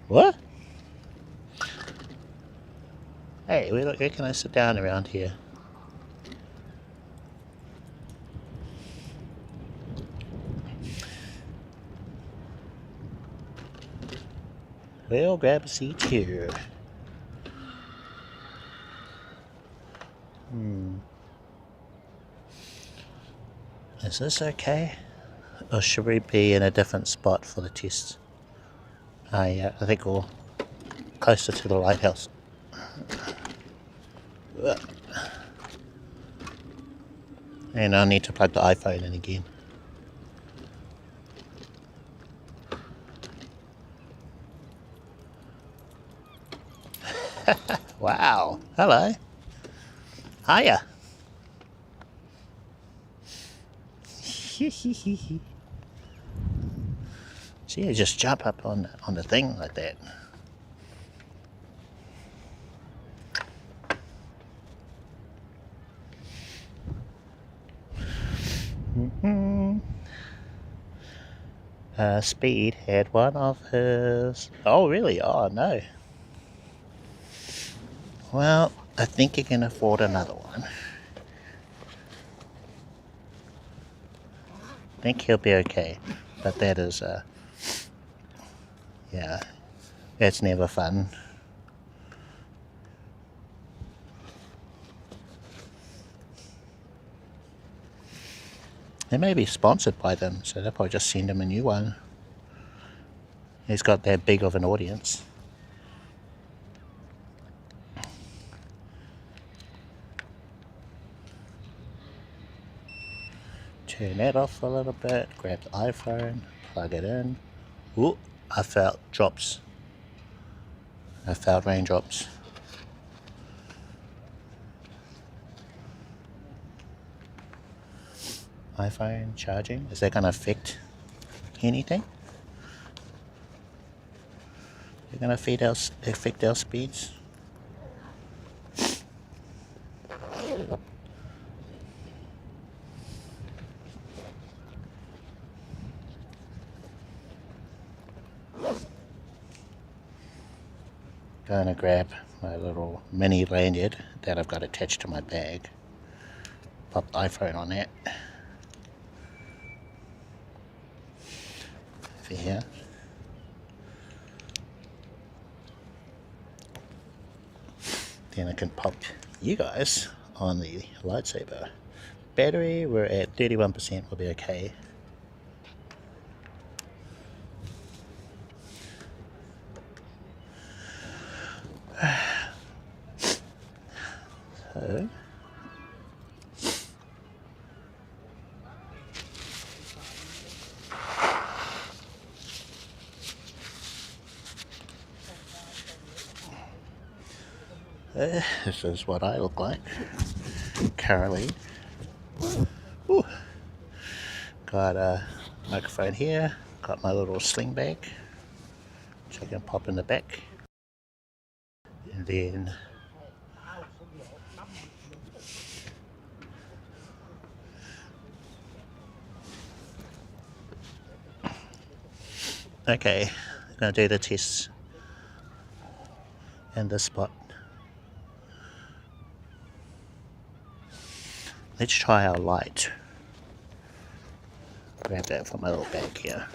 What? Hey, where can I sit down around here? Well, grab a seat here. Is this okay? Or should we be in a different spot for the test? Yeah, I think we're closer to the lighthouse. And I need to plug the iPhone in again. Wow. Hello. Hiya. See, you just jump up on the thing like that. Speed had one of his... Oh, really? Oh, no. Well, I think you can afford another one. I think he'll be okay. But that is, yeah, that's never fun. They may be sponsored by them, so they'll probably just send him a new one. He's got that big of an audience. Turn that off a little bit, grab the iPhone, plug it in. Ooh, I felt drops. I felt raindrops. iPhone charging, is that going to affect anything? Is it going to affect our speeds? Going to grab my little mini lanyard that I've got attached to my bag. Pop the iPhone on that. Over here. Then I can pop you guys on the lightsaber. Battery, we're at 31%, we'll be okay. So, this is what I look like currently. Ooh. Got a microphone here, got my little sling bag which I can pop in the back, and then okay, I'm gonna do the tests in this spot. Let's try our light. Grab that from my little bag here.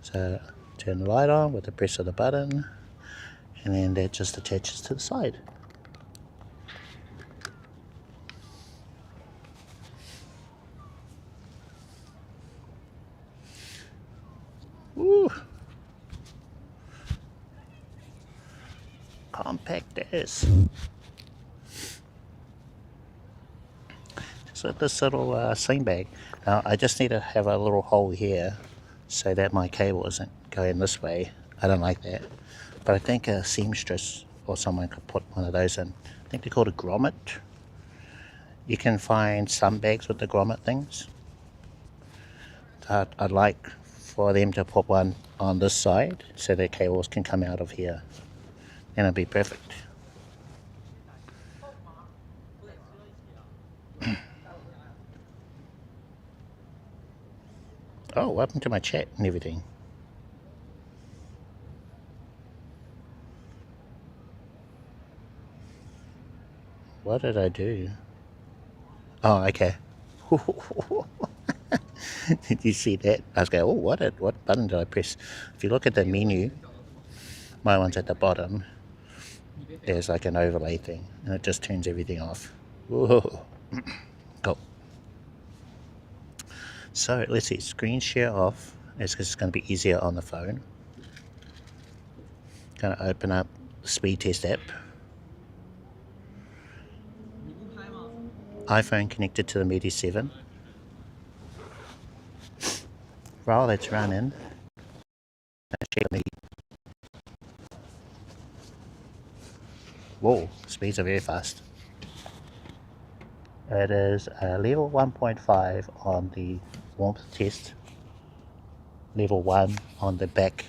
So turn the light on with the press of the button, and then that just attaches to the side. Ooh. Compact as. Just with this little sling bag. Now I just need to have a little hole here so that my cable isn't going this way. I don't like that. But I think a seamstress or someone could put one of those in. I think they're called a grommet. You can find some bags with the grommet things. I'd like for them to put one on this side so their cables can come out of here. And it'll be perfect. Oh, what happened to my chat and everything? What did I do? Oh, okay. Did you see that? I was going, oh, what button did I press? If you look at the menu, my one's at the bottom. There's like an overlay thing, and it just turns everything off. Whoa. Cool. So let's see, screen share off. It's because it's going to be easier on the phone. Going to open up the speed test app. iPhone connected to the Mudi 7. While that's running, check me. Whoa, speeds are very fast. It is level 1.5 on the warmth test, level 1 on the back.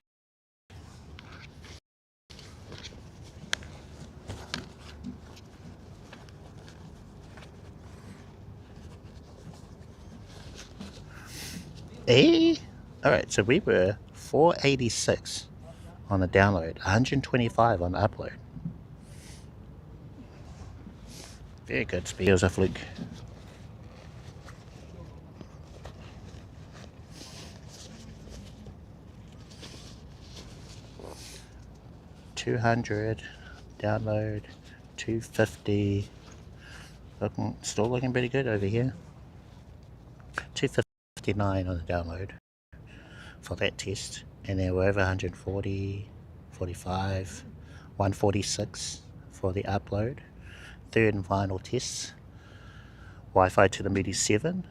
Alright, so we were 486 on the download, 125 on the upload. Very good speed. It was a fluke. $200 download, 250. Still looking pretty good over here. 259 on the download for that test, and then we're over 140, 45, 146 for the upload. Third and final tests. Wi-Fi to the Mudi 7.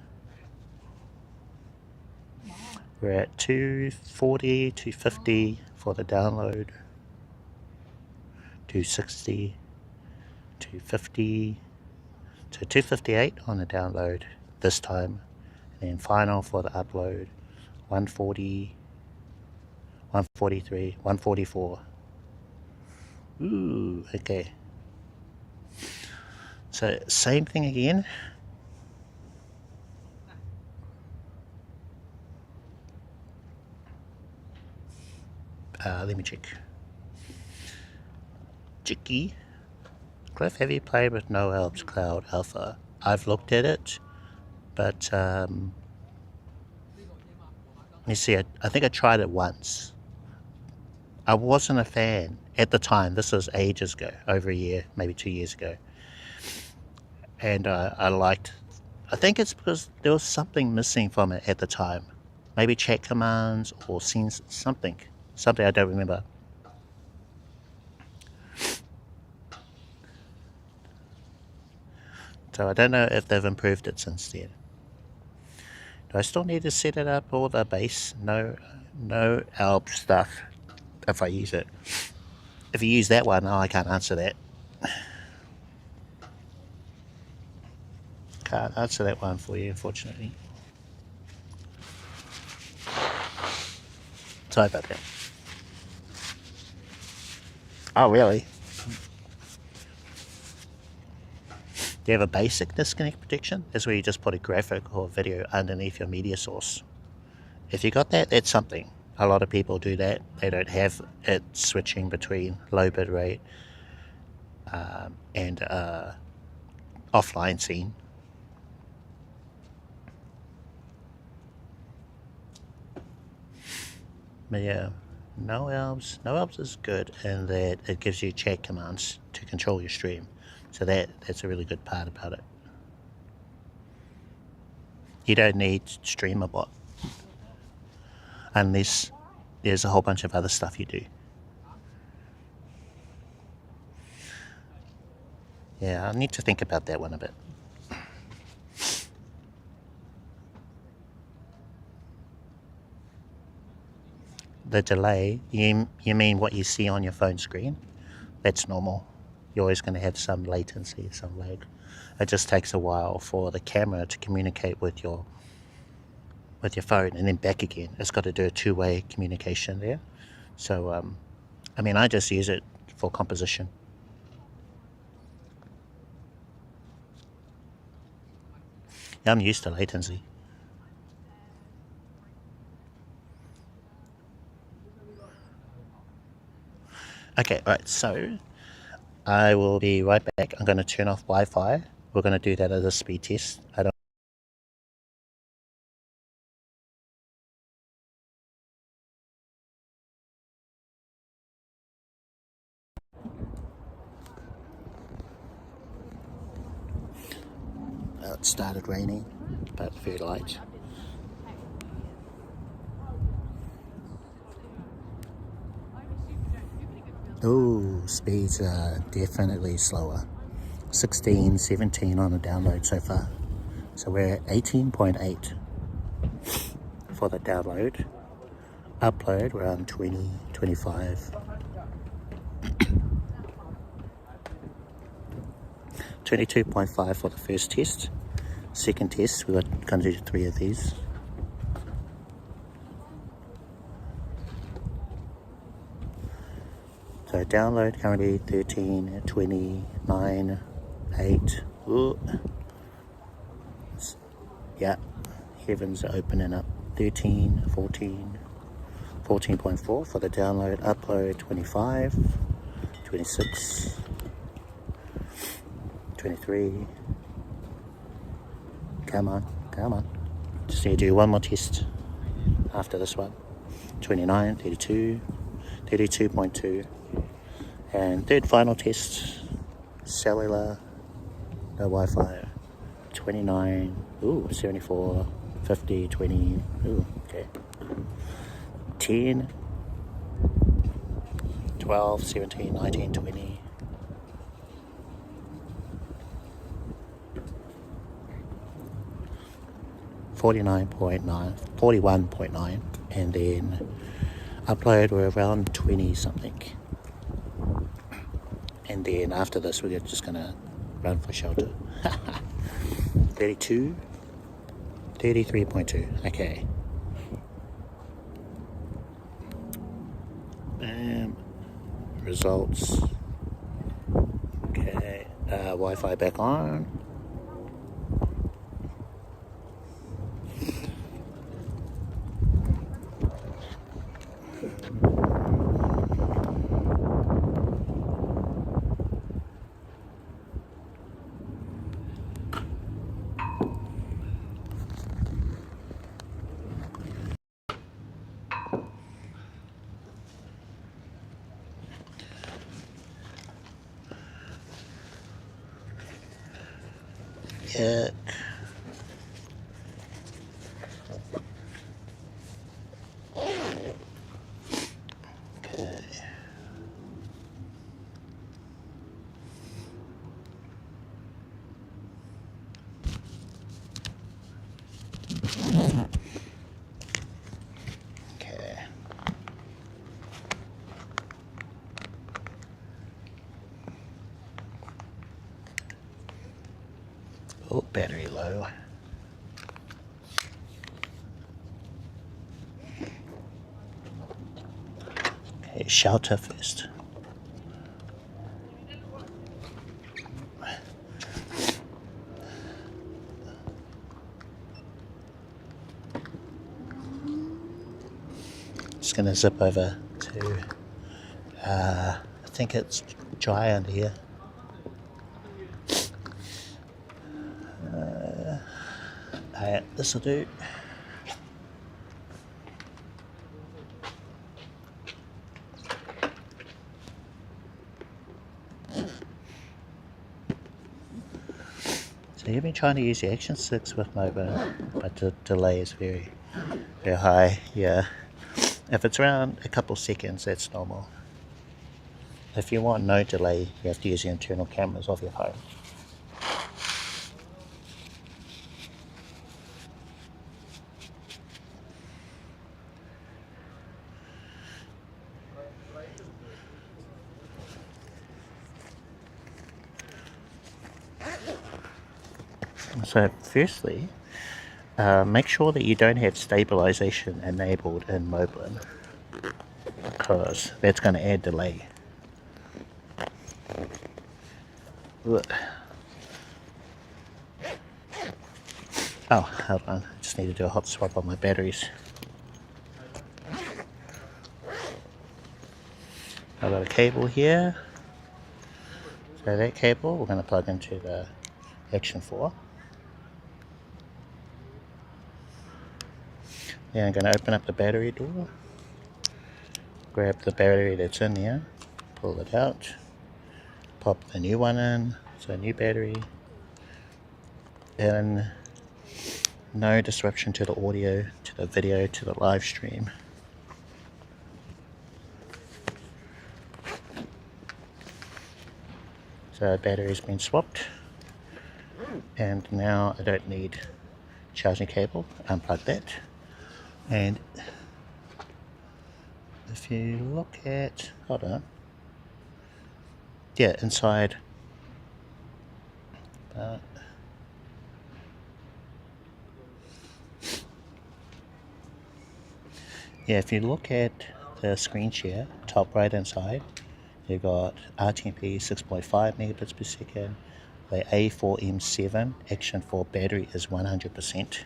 We're at 240, 250 for the download. 260, 250, so 258 on the download this time, and then final for the upload 140, 143, 144. Ooh, okay. So same thing again. Let me check. Chicky. Cliff, have you played with No Elves Cloud Alpha? I've looked at it, but let me see. I think I tried it once. I wasn't a fan at the time. This was ages ago, over a year, maybe 2 years ago. And I liked. I think it's because there was something missing from it at the time. Maybe chat commands or scenes, something I don't remember. So I don't know if they've improved it since then. Do I still need to set it up, all the base? No ALB stuff if I use it. If you use that one, I can't answer that. Can't answer that one for you, unfortunately. Sorry about that. Oh, really? Do you have a basic disconnect protection? That's where you just put a graphic or video underneath your media source. If you got that, that's something. A lot of people do that. They don't have it switching between low bit rate and offline scene. But yeah, No Elves is good in that it gives you chat commands to control your stream. So that's a really good part about it. You don't need Streamable unless there's a whole bunch of other stuff you do. Yeah, I need to think about that one a bit. The delay, you mean what you see on your phone screen? That's normal. You're always going to have some latency, some lag. It just takes a while for the camera to communicate with your phone and then back again. It's got to do a two-way communication there. So, I mean, I just use it for composition. Yeah, I'm used to latency. Okay, right, so I will be right back. I'm going to turn off Wi-Fi. We're going to do that as a speed test. I don't it started raining, but very light. Oh, speeds are definitely slower. 16, 17 on the download so far. So we're at 18.8 for the download. Upload, we're on 20, 25. 22.5 for the first test. Second test, we're going to do 3 of these. So download currently 13, 20, 9, 8. Ooh. Yeah, heavens are opening up. 13, 14, 14.4 for the download. Upload 25, 26, 23. Come on, come on. Just need to do one more test after this one. 29, 32, 32.2. And third final test, cellular, no Wi-Fi, 29, ooh, 74, 50, 20, ooh, okay. 10, 12, 17, 19, 20. $49.9, and then upload we're around 20 something. And then after this we're just gonna run for shelter. 32, 33.2, okay. Results. Okay, Wi-Fi back on. Yeah. Okay. Okay. Oh, battery low. Okay, shelter first. Just gonna zip over to, I think it's dry under here. This'll do. So you've been trying to use the action sticks with Moblin, but the delay is very, very high. Yeah, if it's around a couple seconds, that's normal. If you want no delay, you have to use the internal cameras of your phone. So firstly, make sure that you don't have stabilization enabled in Moblin, because that's going to add delay. Ugh. Oh, hold on, I just need to do a hot swap on my batteries. I've got a cable here, so that cable we're going to plug into the Action 4. Then I'm going to open up the battery door, grab the battery that's in there, pull it out, pop the new one in, so new battery, and no disruption to the audio, to the video, to the live stream. So battery's been swapped, and now I don't need charging cable. Unplug that, and if you look at, hold on, yeah, inside, yeah, if you look at the screen share, top right hand side, you've got RTMP 6.5 megabits per second. The A4M7 Action 4 battery is 100%.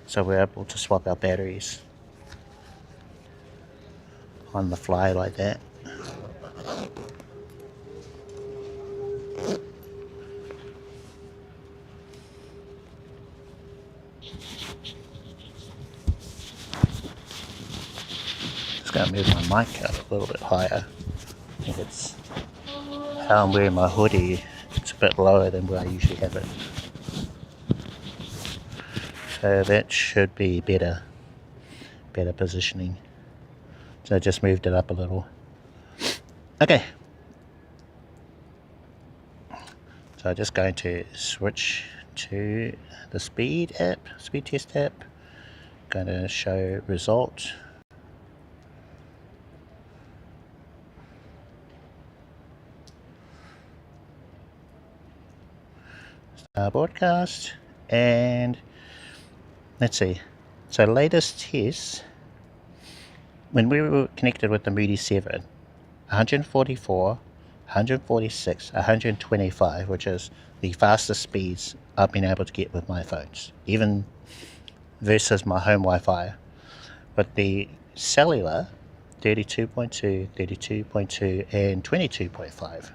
So we're able to swap our batteries on the fly like that. Just going to move my mic up a little bit higher. I think it's how I'm wearing my hoodie. It's a bit lower than where I usually have it. So that should be better positioning. So I just moved it up a little. Okay. So I'm just going to switch to the speed test app. Going to show result. Start broadcast, and let's see. So latest test, when we were connected with the Mudi 7, 144, 146, 125, which is the fastest speeds I've been able to get with my phones, even versus my home Wi-Fi. But the cellular, 32.2, 32.2, and 22.5.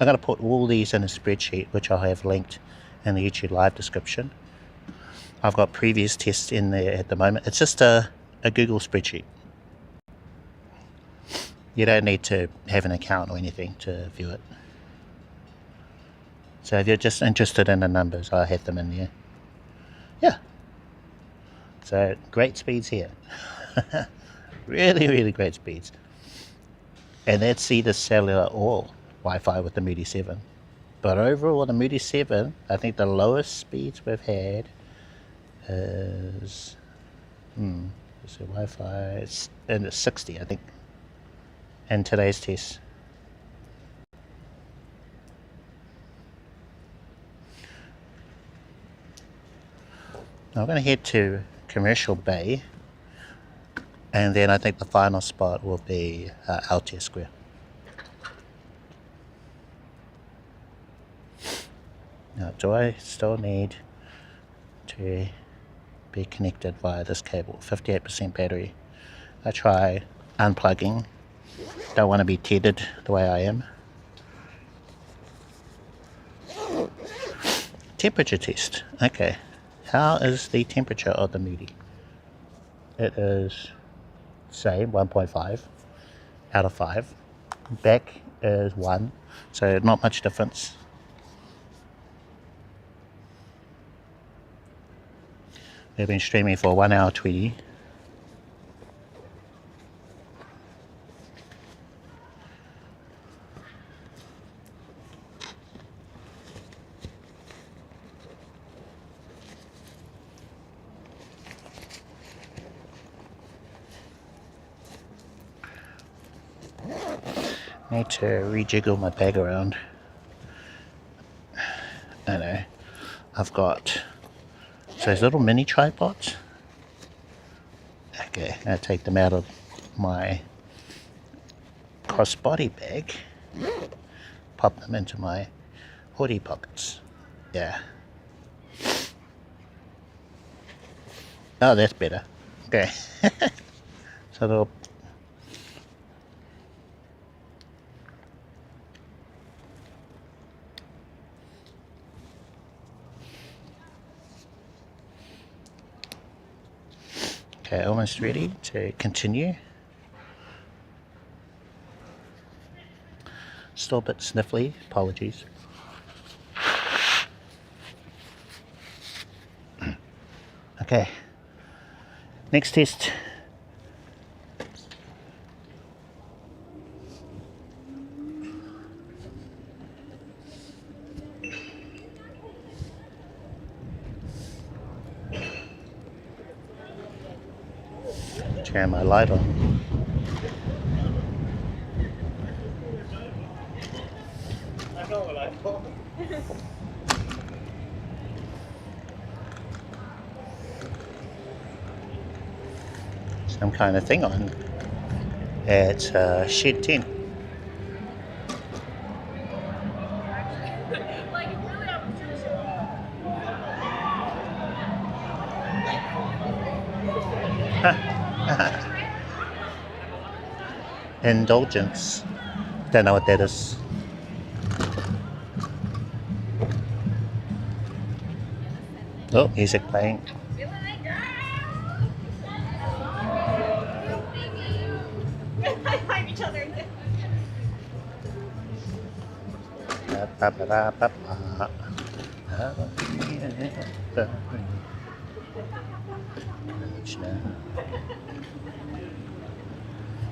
I'm going to put all these in a spreadsheet, which I'll have linked in the YouTube live description. I've got previous tests in there at the moment. It's just a Google spreadsheet. You don't need to have an account or anything to view it. So if you're just interested in the numbers, I have them in there. Yeah. So great speeds here. Really great speeds. And that's either cellular or Wi-Fi with the Mudi 7. But overall, the Mudi 7, I think the lowest speeds we've had is so Wi-Fi, it's in the 60, I think, in today's test. Now I'm going to head to Commercial Bay, and then I think the final spot will be Aotea Square. Now, do I still need to be connected via this cable? 58% battery. I try unplugging. Don't want to be tethered the way I am. Temperature test. Okay. How is the temperature of the Mudi? It is same, 1.5 out of 5. Back is 1, so not much difference. We've been streaming for 1 hour 20. Need to rejiggle my bag around. I know. I've got those little mini tripods. Okay, I'm going to take them out of my crossbody bag. Pop them into my hoodie pockets. Yeah. Oh, that's better. Okay. So they'll okay, almost ready to continue. Still a bit sniffly, apologies. Okay. Next test. Turn my light on. Some kind of thing on at shed 10. Indulgence. Don't know what that is. Oh, music playing.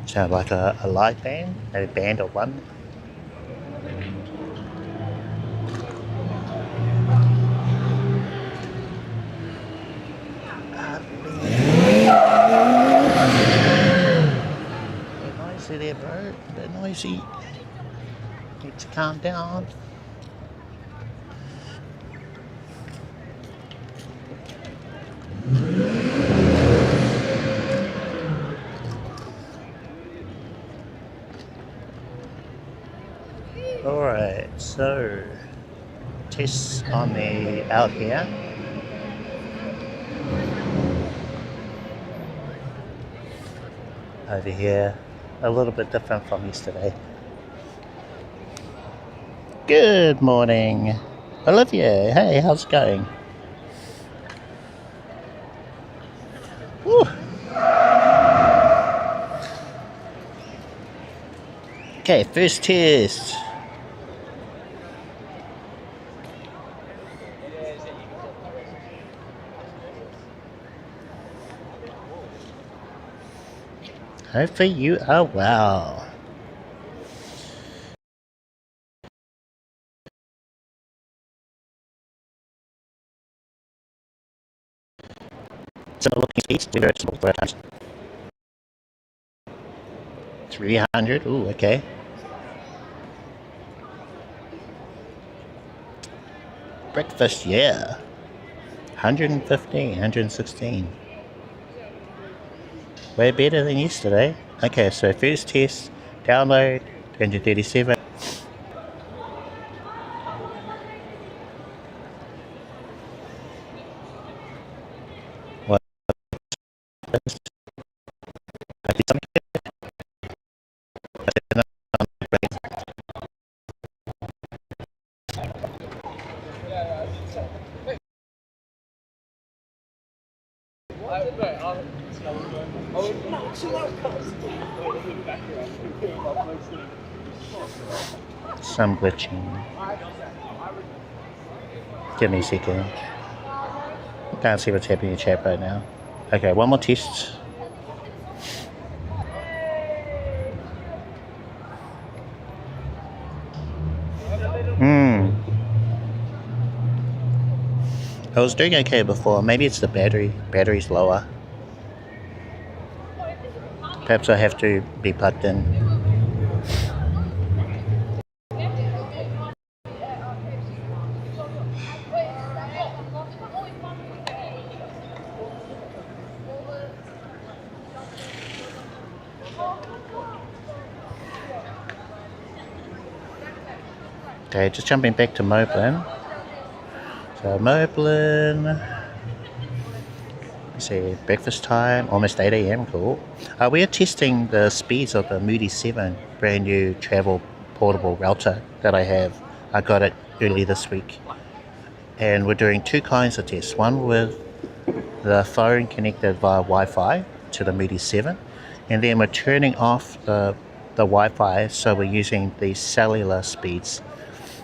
Sound like a live band, a band of one. Bit noisy there, bro. Bit noisy. Need to calm down. Alright, so tests on the Aotea. Over here, a little bit different from yesterday. Good morning, Olivia. Hey, how's it going? Woo. Okay, first test. Hopefully you are well. Similar looking speeds, we very simple for times. 300, ooh, okay. Breakfast, yeah. 115, 116. Way better than yesterday. Okay, so first test, download, 237. What? Some glitching. Give me a second. Can't see what's happening in the chat right now. Okay, one more test. I was doing okay before. Maybe it's the battery. Battery's lower. Perhaps I have to be plugged in. Okay, just jumping back to Moblin. So Moblin, let's see, breakfast time, almost 8 AM, cool. We are testing the speeds of the Mudi 7, brand new travel portable router that I have. I got it early this week. And we're doing two kinds of tests. One with the phone connected via Wi-Fi to the Mudi 7. And then we're turning off the Wi-Fi, so we're using the cellular speeds.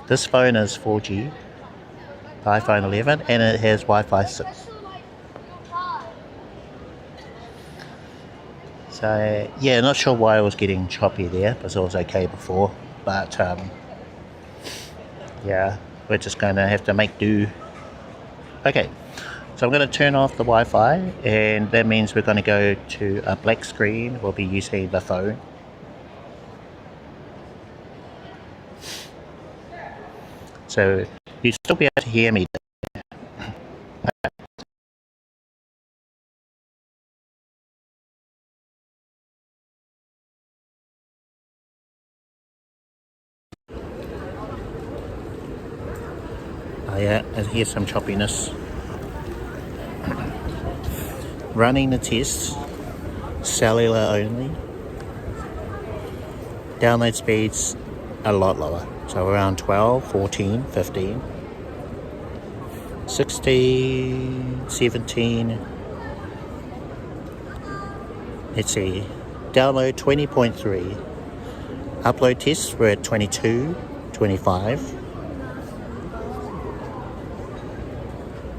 This phone is 4G, iPhone 11, and it has Wi-Fi 6. So yeah, not sure why I was getting choppy there, because it was okay before, but yeah, we're just going to have to make do. Okay, so I'm going to turn off the Wi-Fi, and that means we're going to go to a black screen. We'll be using the phone. So you'll still be able to hear me. Oh yeah, I hear some choppiness. Running the test, cellular only. Download speeds a lot lower, so around 12, 14, 15, 16, 17. Let's see, download 20.3. Upload tests were at 22, 25,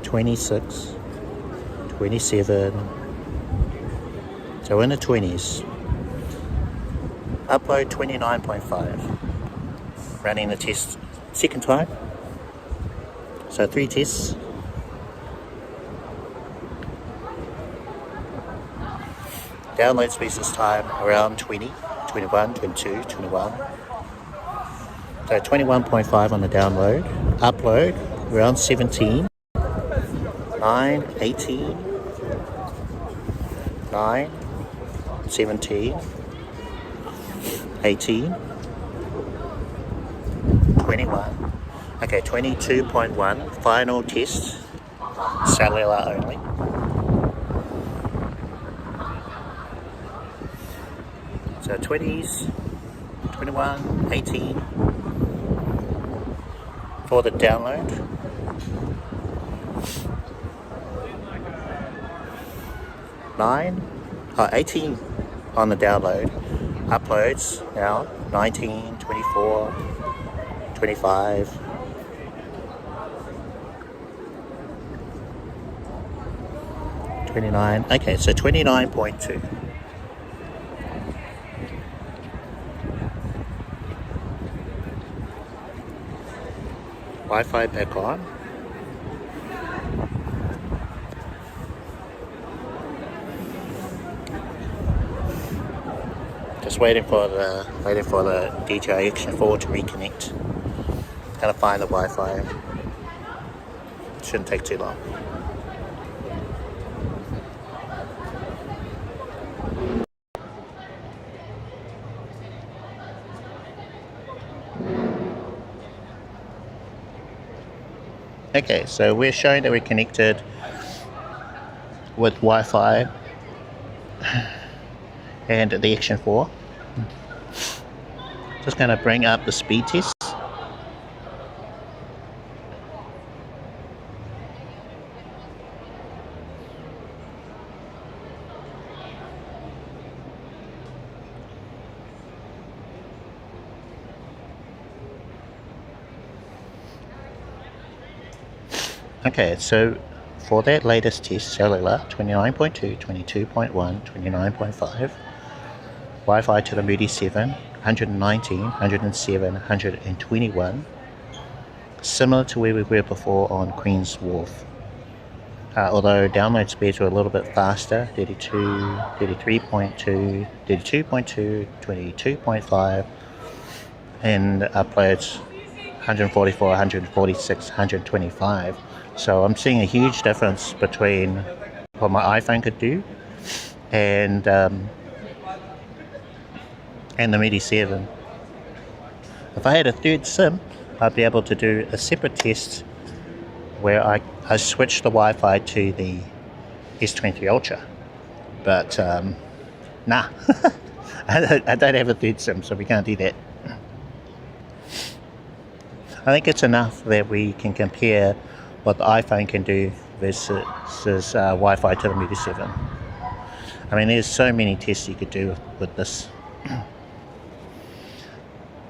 26, 27, so in the 20s. Upload 29.5. Running the test second time, so 3 tests. Download speeds this time around 20, 21, 22, 21. So 21.5 on the download. Upload around 17, 9, 18, 9, 17, 18, 21. Okay, 22.1. Final test. Cellular only. So 20s, 21, 18 for the download. Nine, 18 on the download. Uploads now 19, 24, 25. $29. Okay, so 29.2. Wi-Fi back on. Just waiting for the DJI Action 4 to reconnect. Gotta find the Wi-Fi. Shouldn't take too long. Okay, so we're showing that we're connected with Wi-Fi and the Action 4. Just going to bring up the speed test. Okay, so for that latest test, cellular 29.2, 22.1, 29.5, Wi-Fi to the Mudi 7, 119, 107, 121, similar to where we were before on Queen's Wharf. Although download speeds were a little bit faster, 32, 33.2, 32.2, 22.5, and uploads 144, 146, 125. So I'm seeing a huge difference between what my iPhone could do and the Mudi 7. If I had a third SIM, I'd be able to do a separate test where I switch the Wi-Fi to the S23 Ultra. But nah, I don't have a third SIM, so we can't do that. I think it's enough that we can compare what the iPhone can do versus Wi-Fi to the Mudi 7. I mean, there's so many tests you could do with this.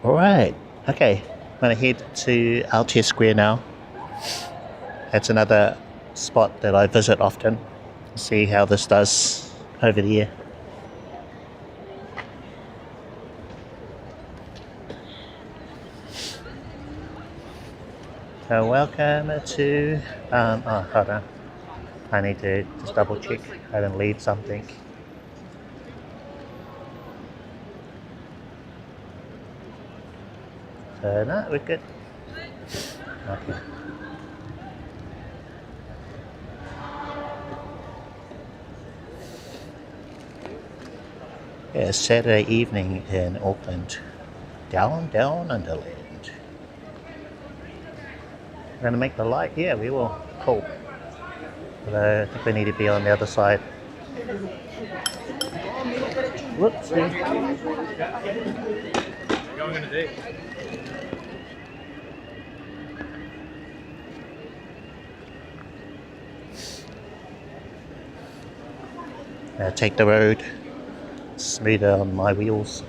Alright, okay, I'm going to head to Aotea Square now. That's another spot that I visit often. See how this does over there. So welcome to, oh hold on, I need to just double check I didn't leave something. So no, we're good. Okay. Yeah, Saturday evening in Auckland. Down Underland. We're gonna make the light? Yeah, we will. Cool. Although I think we need to be on the other side. Whoopsie. Going on a date. Take the road smoother on my wheels.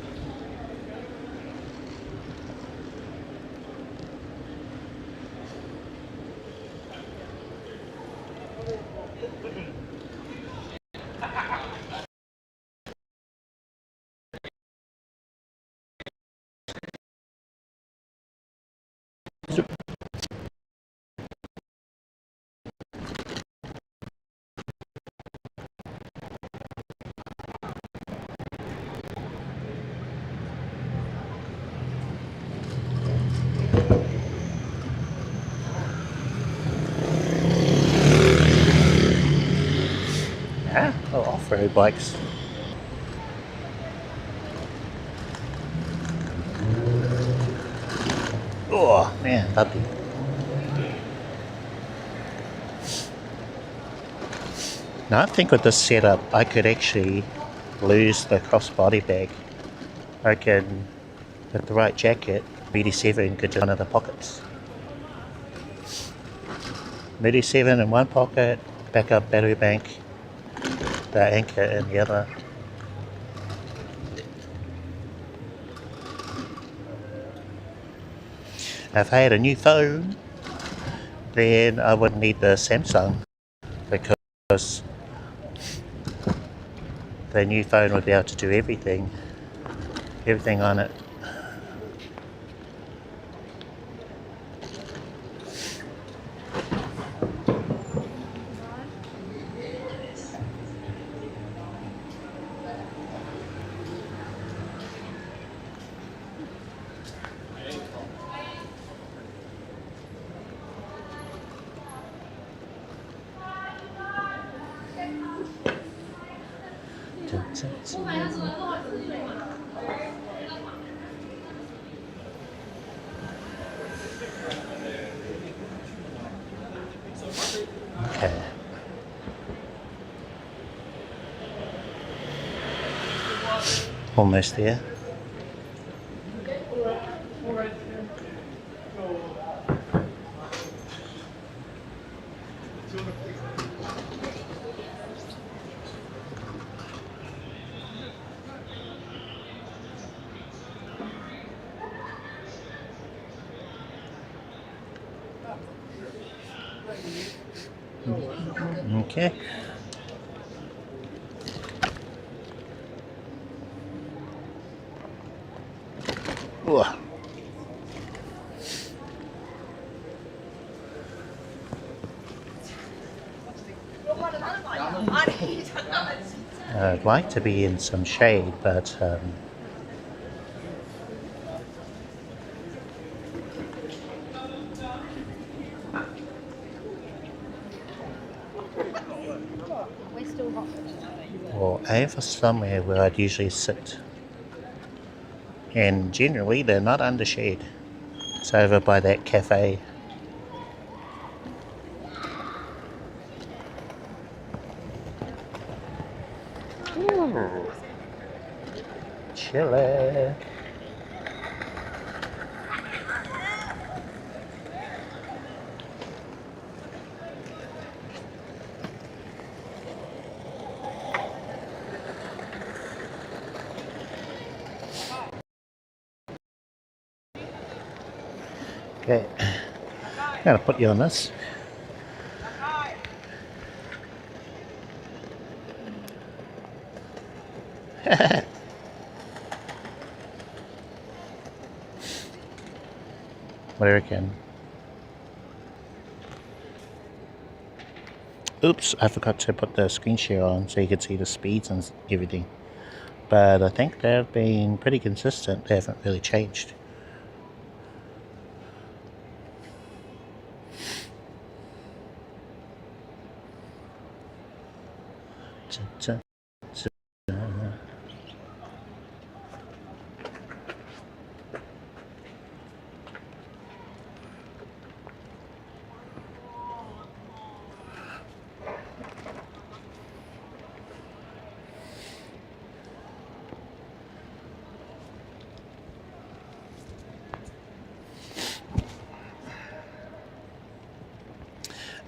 Yeah, oh, off-road bikes. Oh man, lovely. Now I think with this setup I could actually lose the crossbody bag. I can, with the right jacket, Mudi 7 could just one of the pockets. Mudi 7 in one pocket, backup battery bank, the anchor in the other. If I had a new phone, then I wouldn't need the Samsung, because the new phone would be able to do everything on it. Okay. Almost there. Okay. Ugh. I'd like to be in some shade, but or aim for somewhere where I'd usually sit. And generally they're not under shade. It's over by that cafe. Ooh. Chilly. Okay, I'm gonna put you on this. What do you reckon? Oops, I forgot to put the screen share on so you could see the speeds and everything. But I think they've been pretty consistent. They haven't really changed.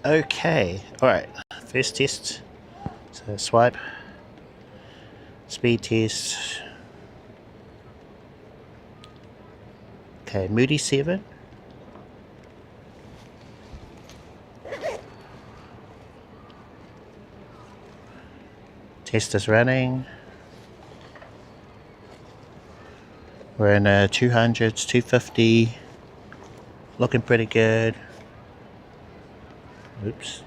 Okay, alright, first test, so swipe, speed test, okay, Mudi 7, test is running, we're in 200s, 250, looking pretty good. Oops.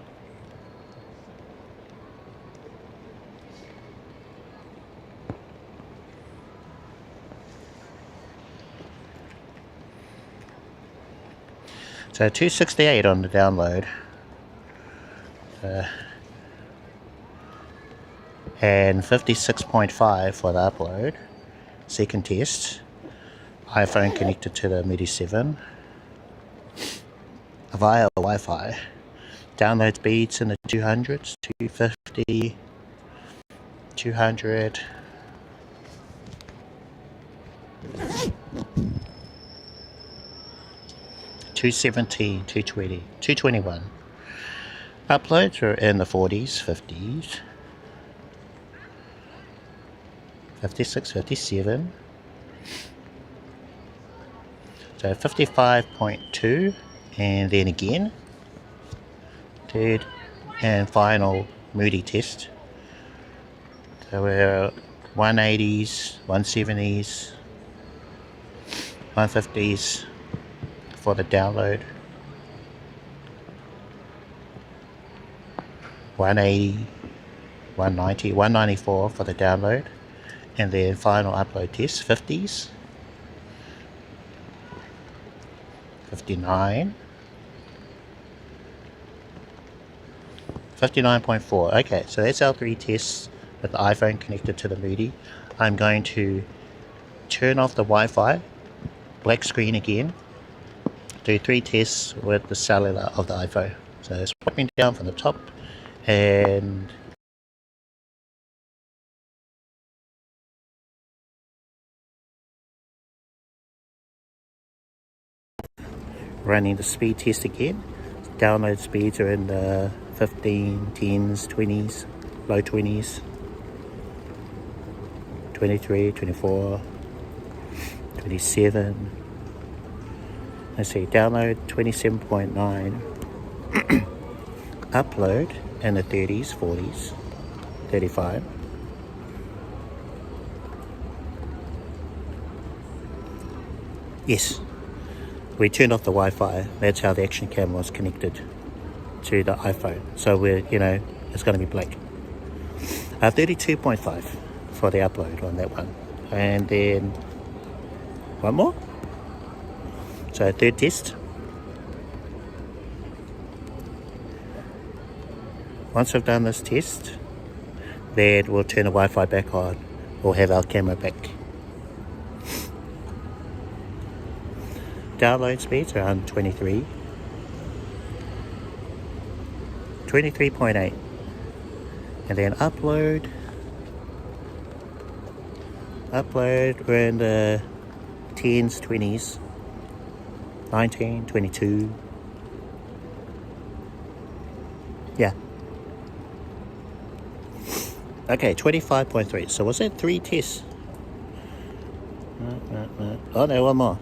So 268 on the download. And 56.5 for the upload. Second test. iPhone connected to the Mudi 7 via Wi-Fi. Download speeds in the 200s, 250, 200, 270, 220, 221. Uploads are in the 40s, 50s, 56, 57. So 55.2, and then again. Third and final Mudi test. So we're 180s, 170s, 150s for the download. 180, 190, 194 for the download. And then final upload test, 50s, 59. 59.4. Okay, so that's our 3 tests with the iPhone connected to the Mudi. I'm going to turn off the Wi-Fi, black screen again, do 3 tests with the cellular of the iPhone. So swiping down from the top and running the speed test again. Download speeds are in the 15, 10s, 20s, low 20s, 23, 24, 27. Let's see, download 27.9, upload in the 30s, 40s, 35. Yes, we turned off the Wi-Fi. That's how the action camera was connected to the iPhone. So we're, it's going to be black. 32.5 for the upload on that one. And then one more. So third test. Once we've done this test, then we'll turn the Wi-Fi back on. We'll have our camera back. Download speeds around 23. 23.8. And then upload, we're in the 10s, 20s, 19, 22. Yeah. Okay, 25.3. So was that 3 tests? Oh no, one more.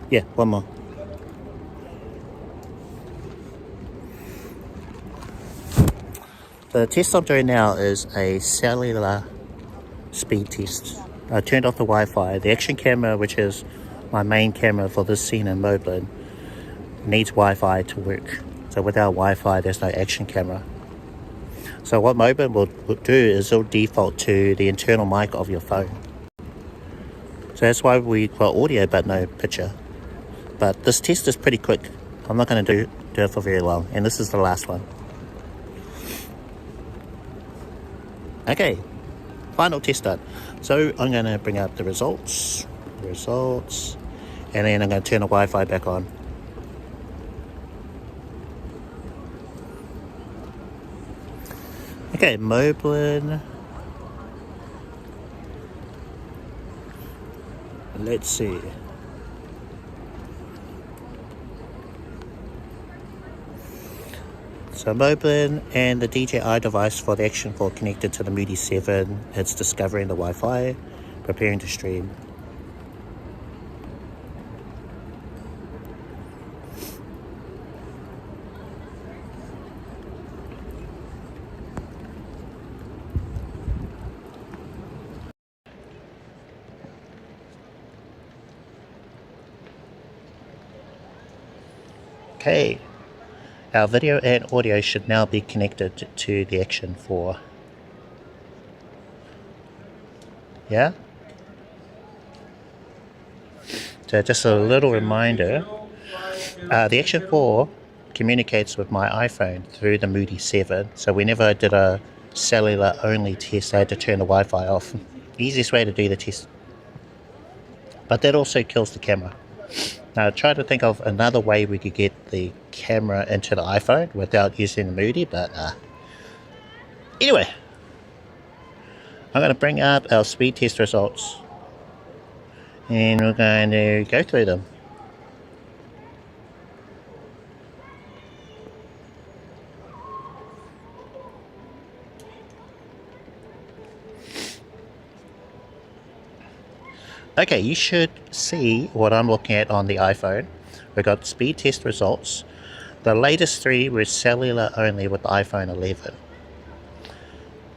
Yeah, one more. The test I'm doing now is a cellular speed test. I turned off the Wi-Fi. The action camera, which is my main camera for this scene in Moblin, needs Wi-Fi to work. So So without Wi-Fi, there's no action camera. So what Moblin will do is it'll default to the internal mic of your phone. So that's why we got audio but no picture. But this test is pretty quick. I'm not going to do it for very long, and this is the last one. Okay, final test done. So I'm going to bring up the results, and then I'm going to turn the Wi-Fi back on. Okay, Moblin. Let's see. So Moblin and the DJI device for the Action 4 connected to the Mudi 7. It's discovering the Wi-Fi, preparing to stream. Okay, our video and audio should now be connected to the Action 4. Yeah? So just a little reminder, the Action 4 communicates with my iPhone through the Mudi 7. So whenever I did a cellular only test, I had to turn the Wi-Fi off. Easiest way to do the test. But that also kills the camera. Now try to think of another way we could get the camera into the iPhone without using the Mudi, but anyway, I'm going to bring up our speed test results and we're going to go through them. Okay, you should see what I'm looking at on the iPhone. We've got speed test results. The latest 3 were cellular only with the iPhone 11.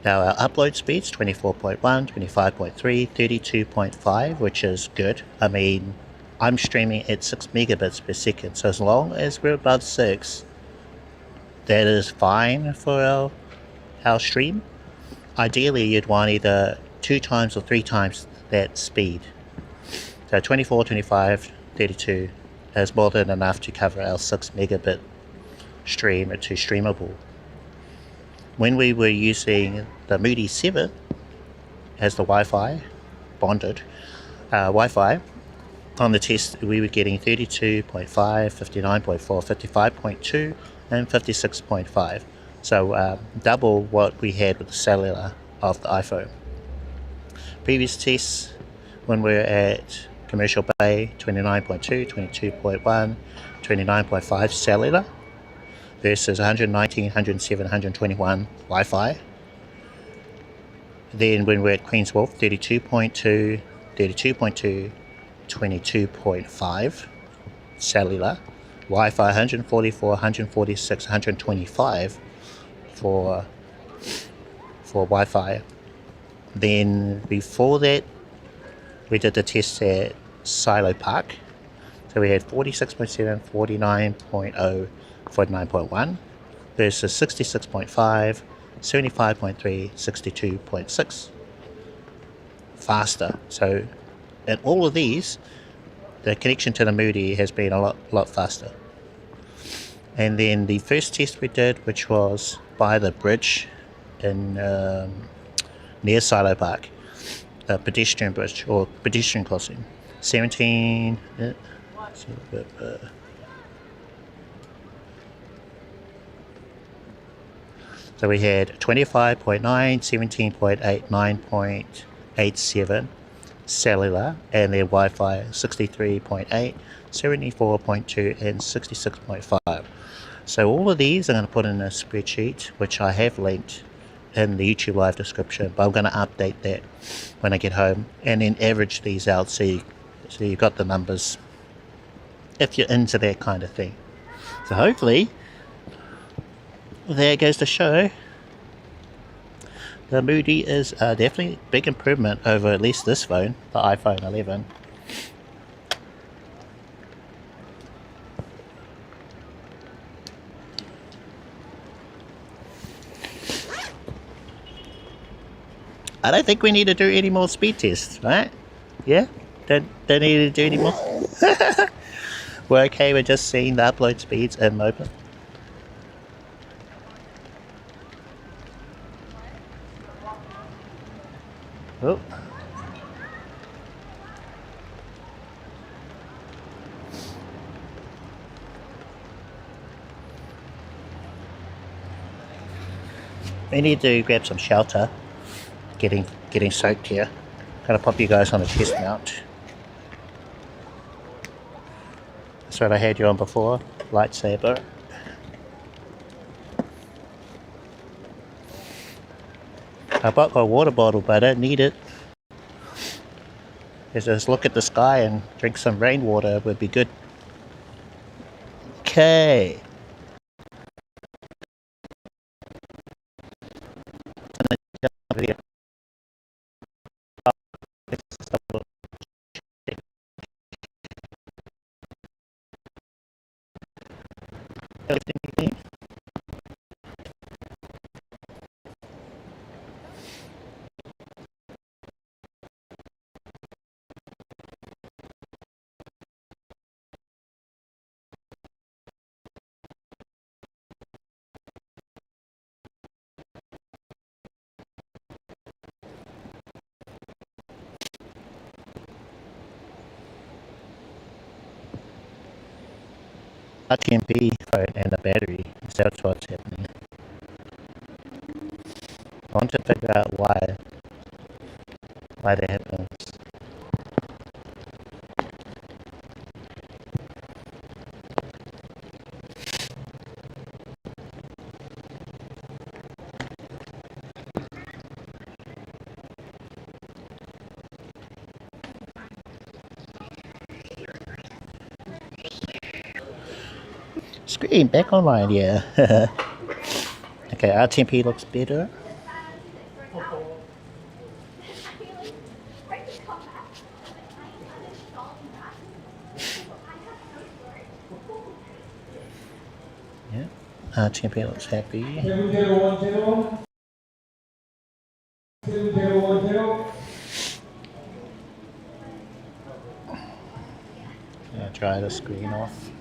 Now our upload speeds 24.1, 25.3, 32.5, which is good. I mean, I'm streaming at 6 megabits per second, so as long as we're above 6, that is fine for our stream. Ideally, you'd want either 2 times or 3 times that speed. So 24, 25, 32 is more than enough to cover our 6 megabit stream to Streamable. When we were using the Mudi 7 as the Wi-Fi, bonded Wi-Fi, on the test we were getting 32.5, 59.4, 55.2 and 56.5. So double what we had with the cellular of the iPhone. Previous tests when we were at Commercial Bay, 29.2, 22.1, 29.5 cellular versus 119, 107, 121 Wi-Fi. Then when we're at Queen's Wharf, 32.2, 32.2, 22.5 cellular, Wi-Fi 144, 146, 125 for Wi-Fi. Then before that, we did the test at Silo Park. So we had 46.7, 49.0, 49.1 versus 66.5, 75.3, 62.6. Faster. So in all of these, the connection to the Mudi has been a lot faster. And then the first test we did, which was by the bridge in near Silo Park, a pedestrian bridge or pedestrian crossing, 17. So we had 25.9, 17.8, 9.87 cellular, and then Wi-Fi 63.8, 74.2, and 66.5. So all of these I'm going to put in a spreadsheet, which I have linked in the YouTube live description, but I'm going to update that when I get home and then average these out so you've got the numbers if you're into that kind of thing. So hopefully there goes to show the Mudi is definitely a big improvement over at least this phone, the iPhone 11. I don't think we need to do any more speed tests, right? Yeah? Don't need to do any more? We're okay with just seeing the upload speeds in Moblin. Oh. We need to grab some shelter. Getting soaked here. Gotta pop you guys on a chest mount. That's what I had you on before. Lightsaber. I bought a water bottle, but I don't need it. Just look at the sky and drink some rainwater would be good. Okay. RTMP phone and the battery. That's what's happening. I want to figure out why that happens. Screen back online, yeah. Okay, RTMP looks better. Yeah, RTMP looks happy. I'll try the screen off.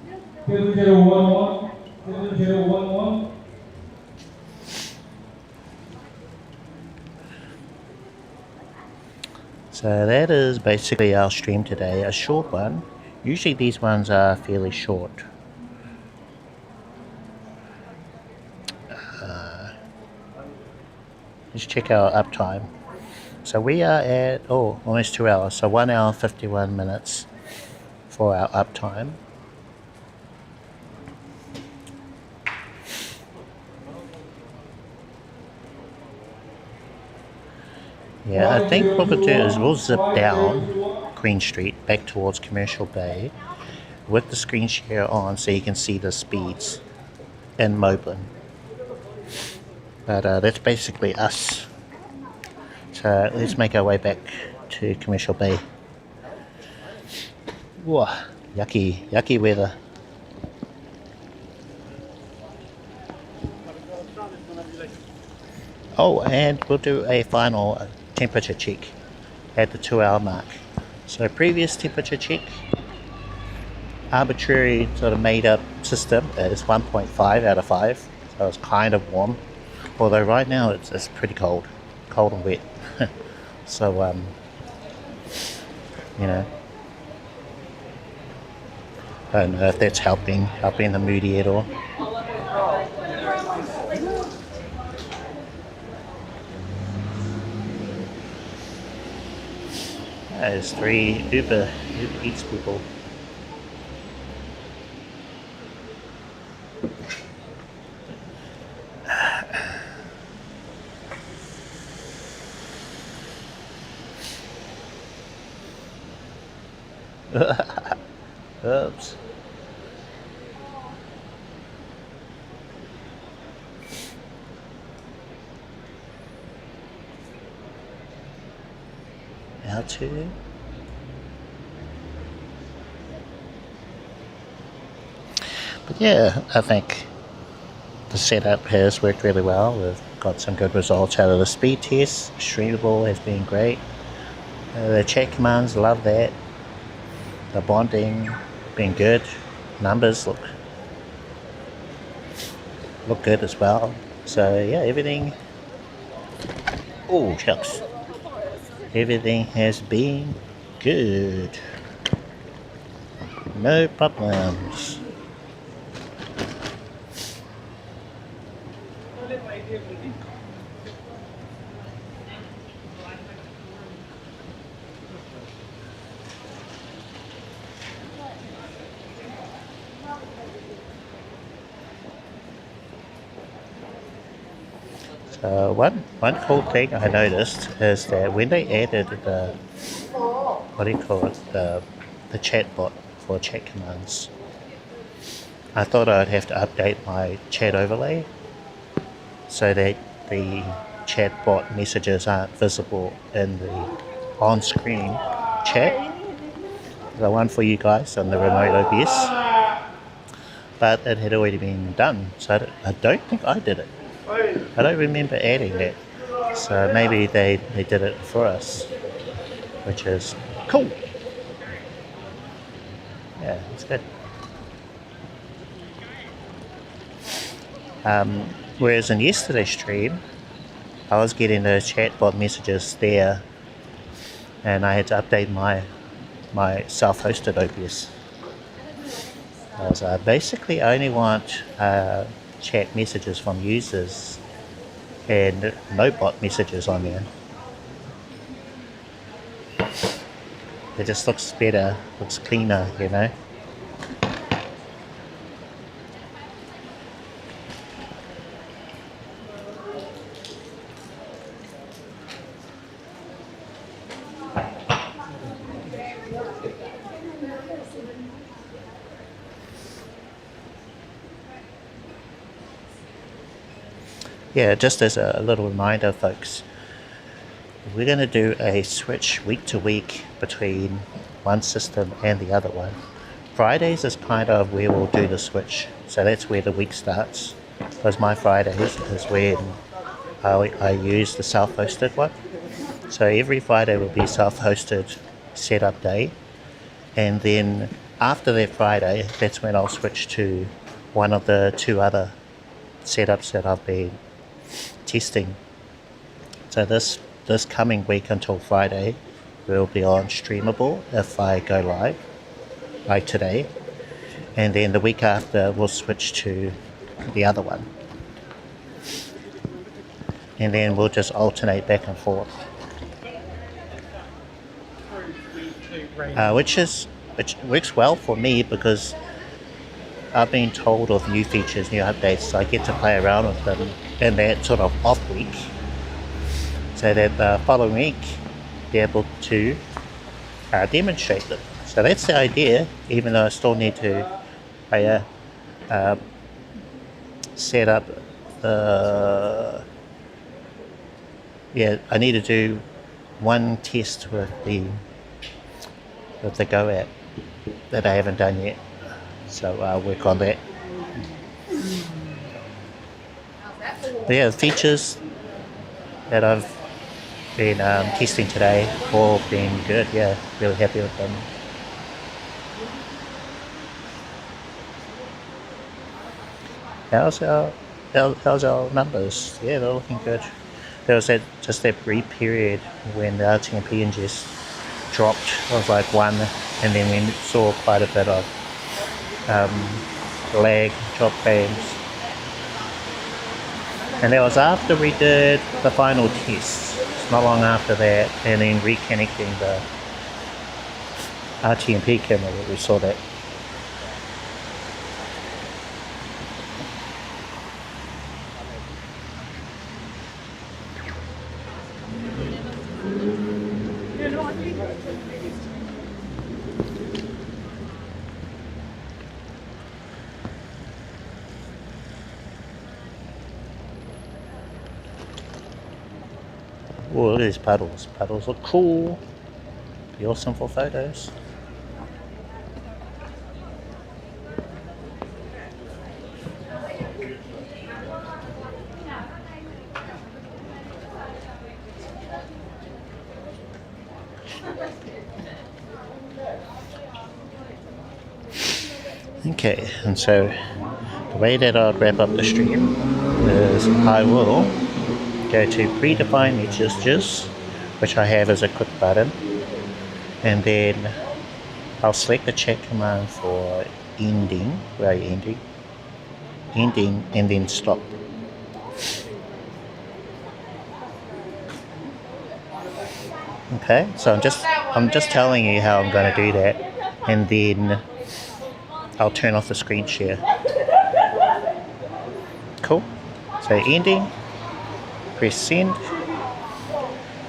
So that is basically our stream today, a short one. Usually these ones are fairly short. Let's check our uptime. So we are at, almost 2 hours, so 1 hour 51 minutes for our uptime. Yeah, I think what we'll do is we'll zip down Queen Street back towards Commercial Bay with the screen share on so you can see the speeds in Moblin. But that's basically us. So let's make our way back to Commercial Bay. Whoa, yucky weather. Oh, and we'll do a final temperature check at the 2 hour mark. So previous temperature check, arbitrary sort of made up system is 1.5 out of 5. So it's kind of warm. Although right now it's pretty cold and wet. So you know, I don't know if that's helping the Mudi at all. There's 3 Uber Eats people. Oops. L2. But yeah, I think the setup has worked really well with got some good results out of the speed test. Streamable has been great. The chat commands, love that. The bonding, been good. Numbers look good as well. So yeah, everything. Oh shucks. Everything has been good. No problems. One cool thing I noticed is that when they added the, what do you call it, the chat bot for chat commands, I thought I'd have to update my chat overlay so that the chat bot messages aren't visible in the on-screen chat, the one for you guys on the remote OBS, but it had already been done, so I don't think I did it. I don't remember adding that, so maybe they did it for us, which is cool. Yeah, it's good. Whereas in yesterday's stream, I was getting those chatbot messages there, and I had to update my self-hosted OBS. Because basically I only want chat messages from users and no bot messages on there. It just looks better, looks cleaner, you know. Yeah, just as a little reminder, folks, we're going to do a switch week to week between one system and the other one. Fridays is kind of where we'll do the switch, so that's where the week starts, because my Fridays is when I use the self-hosted one. So every Friday will be self-hosted setup day, and then after that Friday, that's when I'll switch to one of the two other setups that I've been testing. So this coming week until Friday, we'll be on Streamable if I go live, like today, and then the week after we'll switch to the other one, and then we'll just alternate back and forth, which works well for me because I've been told of new features, new updates, so I get to play around with them in that sort of off week, so that the following week be able to demonstrate them. So that's the idea, even though I still need to set up the... Yeah, I need to do one test with the Go app that I haven't done yet. So I'll work on that. But yeah, the features that I've been testing today all been good. Yeah, really happy with them. How's our numbers? Yeah, they're looking good. There was just that brief period when the RTMP ingest dropped of like 1, and then we saw quite a bit of lag, drop frames, and that was after we did the final test. It's not long after that, and then reconnecting the RTMP camera, we saw that. Oh, look at these puddles. Puddles look cool. Be awesome for photos. Okay, and so the way that I'll wrap up the stream is I will go to predefined messages, which I have as a quick button, and then I'll select the chat command for ending. Where are you ending? Ending, and then stop. Okay, so I'm just telling you how I'm going to do that, and then I'll turn off the screen share. Cool. So ending, press send.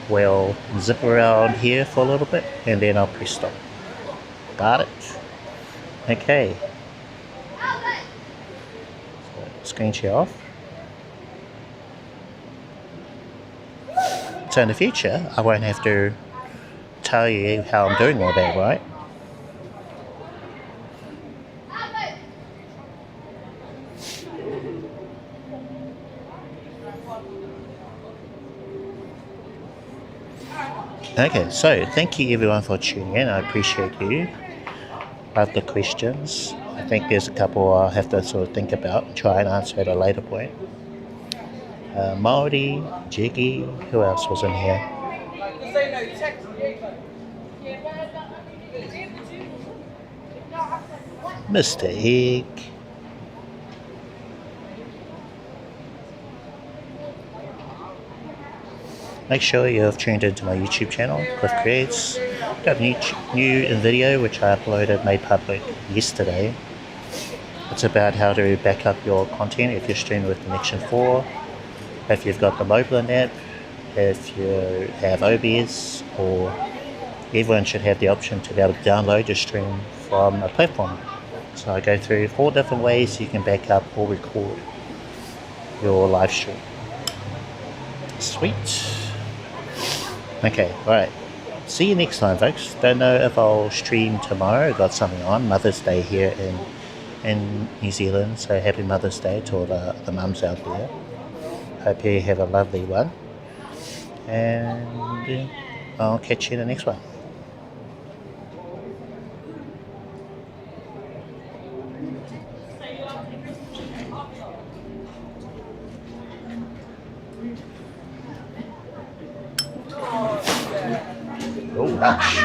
We'll zip around here for a little bit, and then I'll press stop. Got it? Okay. So screen share off. So in the future, I won't have to tell you how I'm doing all that, right? Okay, so thank you everyone for tuning in. I appreciate you. Love the questions. I think there's a couple I'll have to sort of think about and try and answer at a later point. Mudi, Jiggy, who else was in here? Mr. Egg. Make sure you have tuned into my YouTube channel, Cliff Creates. Got a new video which I uploaded, made public yesterday. It's about how to back up your content if you're streaming with Connection 4, if you've got the Moblin app, if you have OBS, or everyone should have the option to be able to download your stream from a platform. So I go through 4 different ways you can back up or record your live stream. Sweet. Okay, alright. See you next time, folks. Don't know if I'll stream tomorrow. Got something on. Mother's Day here in New Zealand. So happy Mother's Day to all the mums out there. Hope you have a lovely one. And I'll catch you in the next one. Oh, gosh.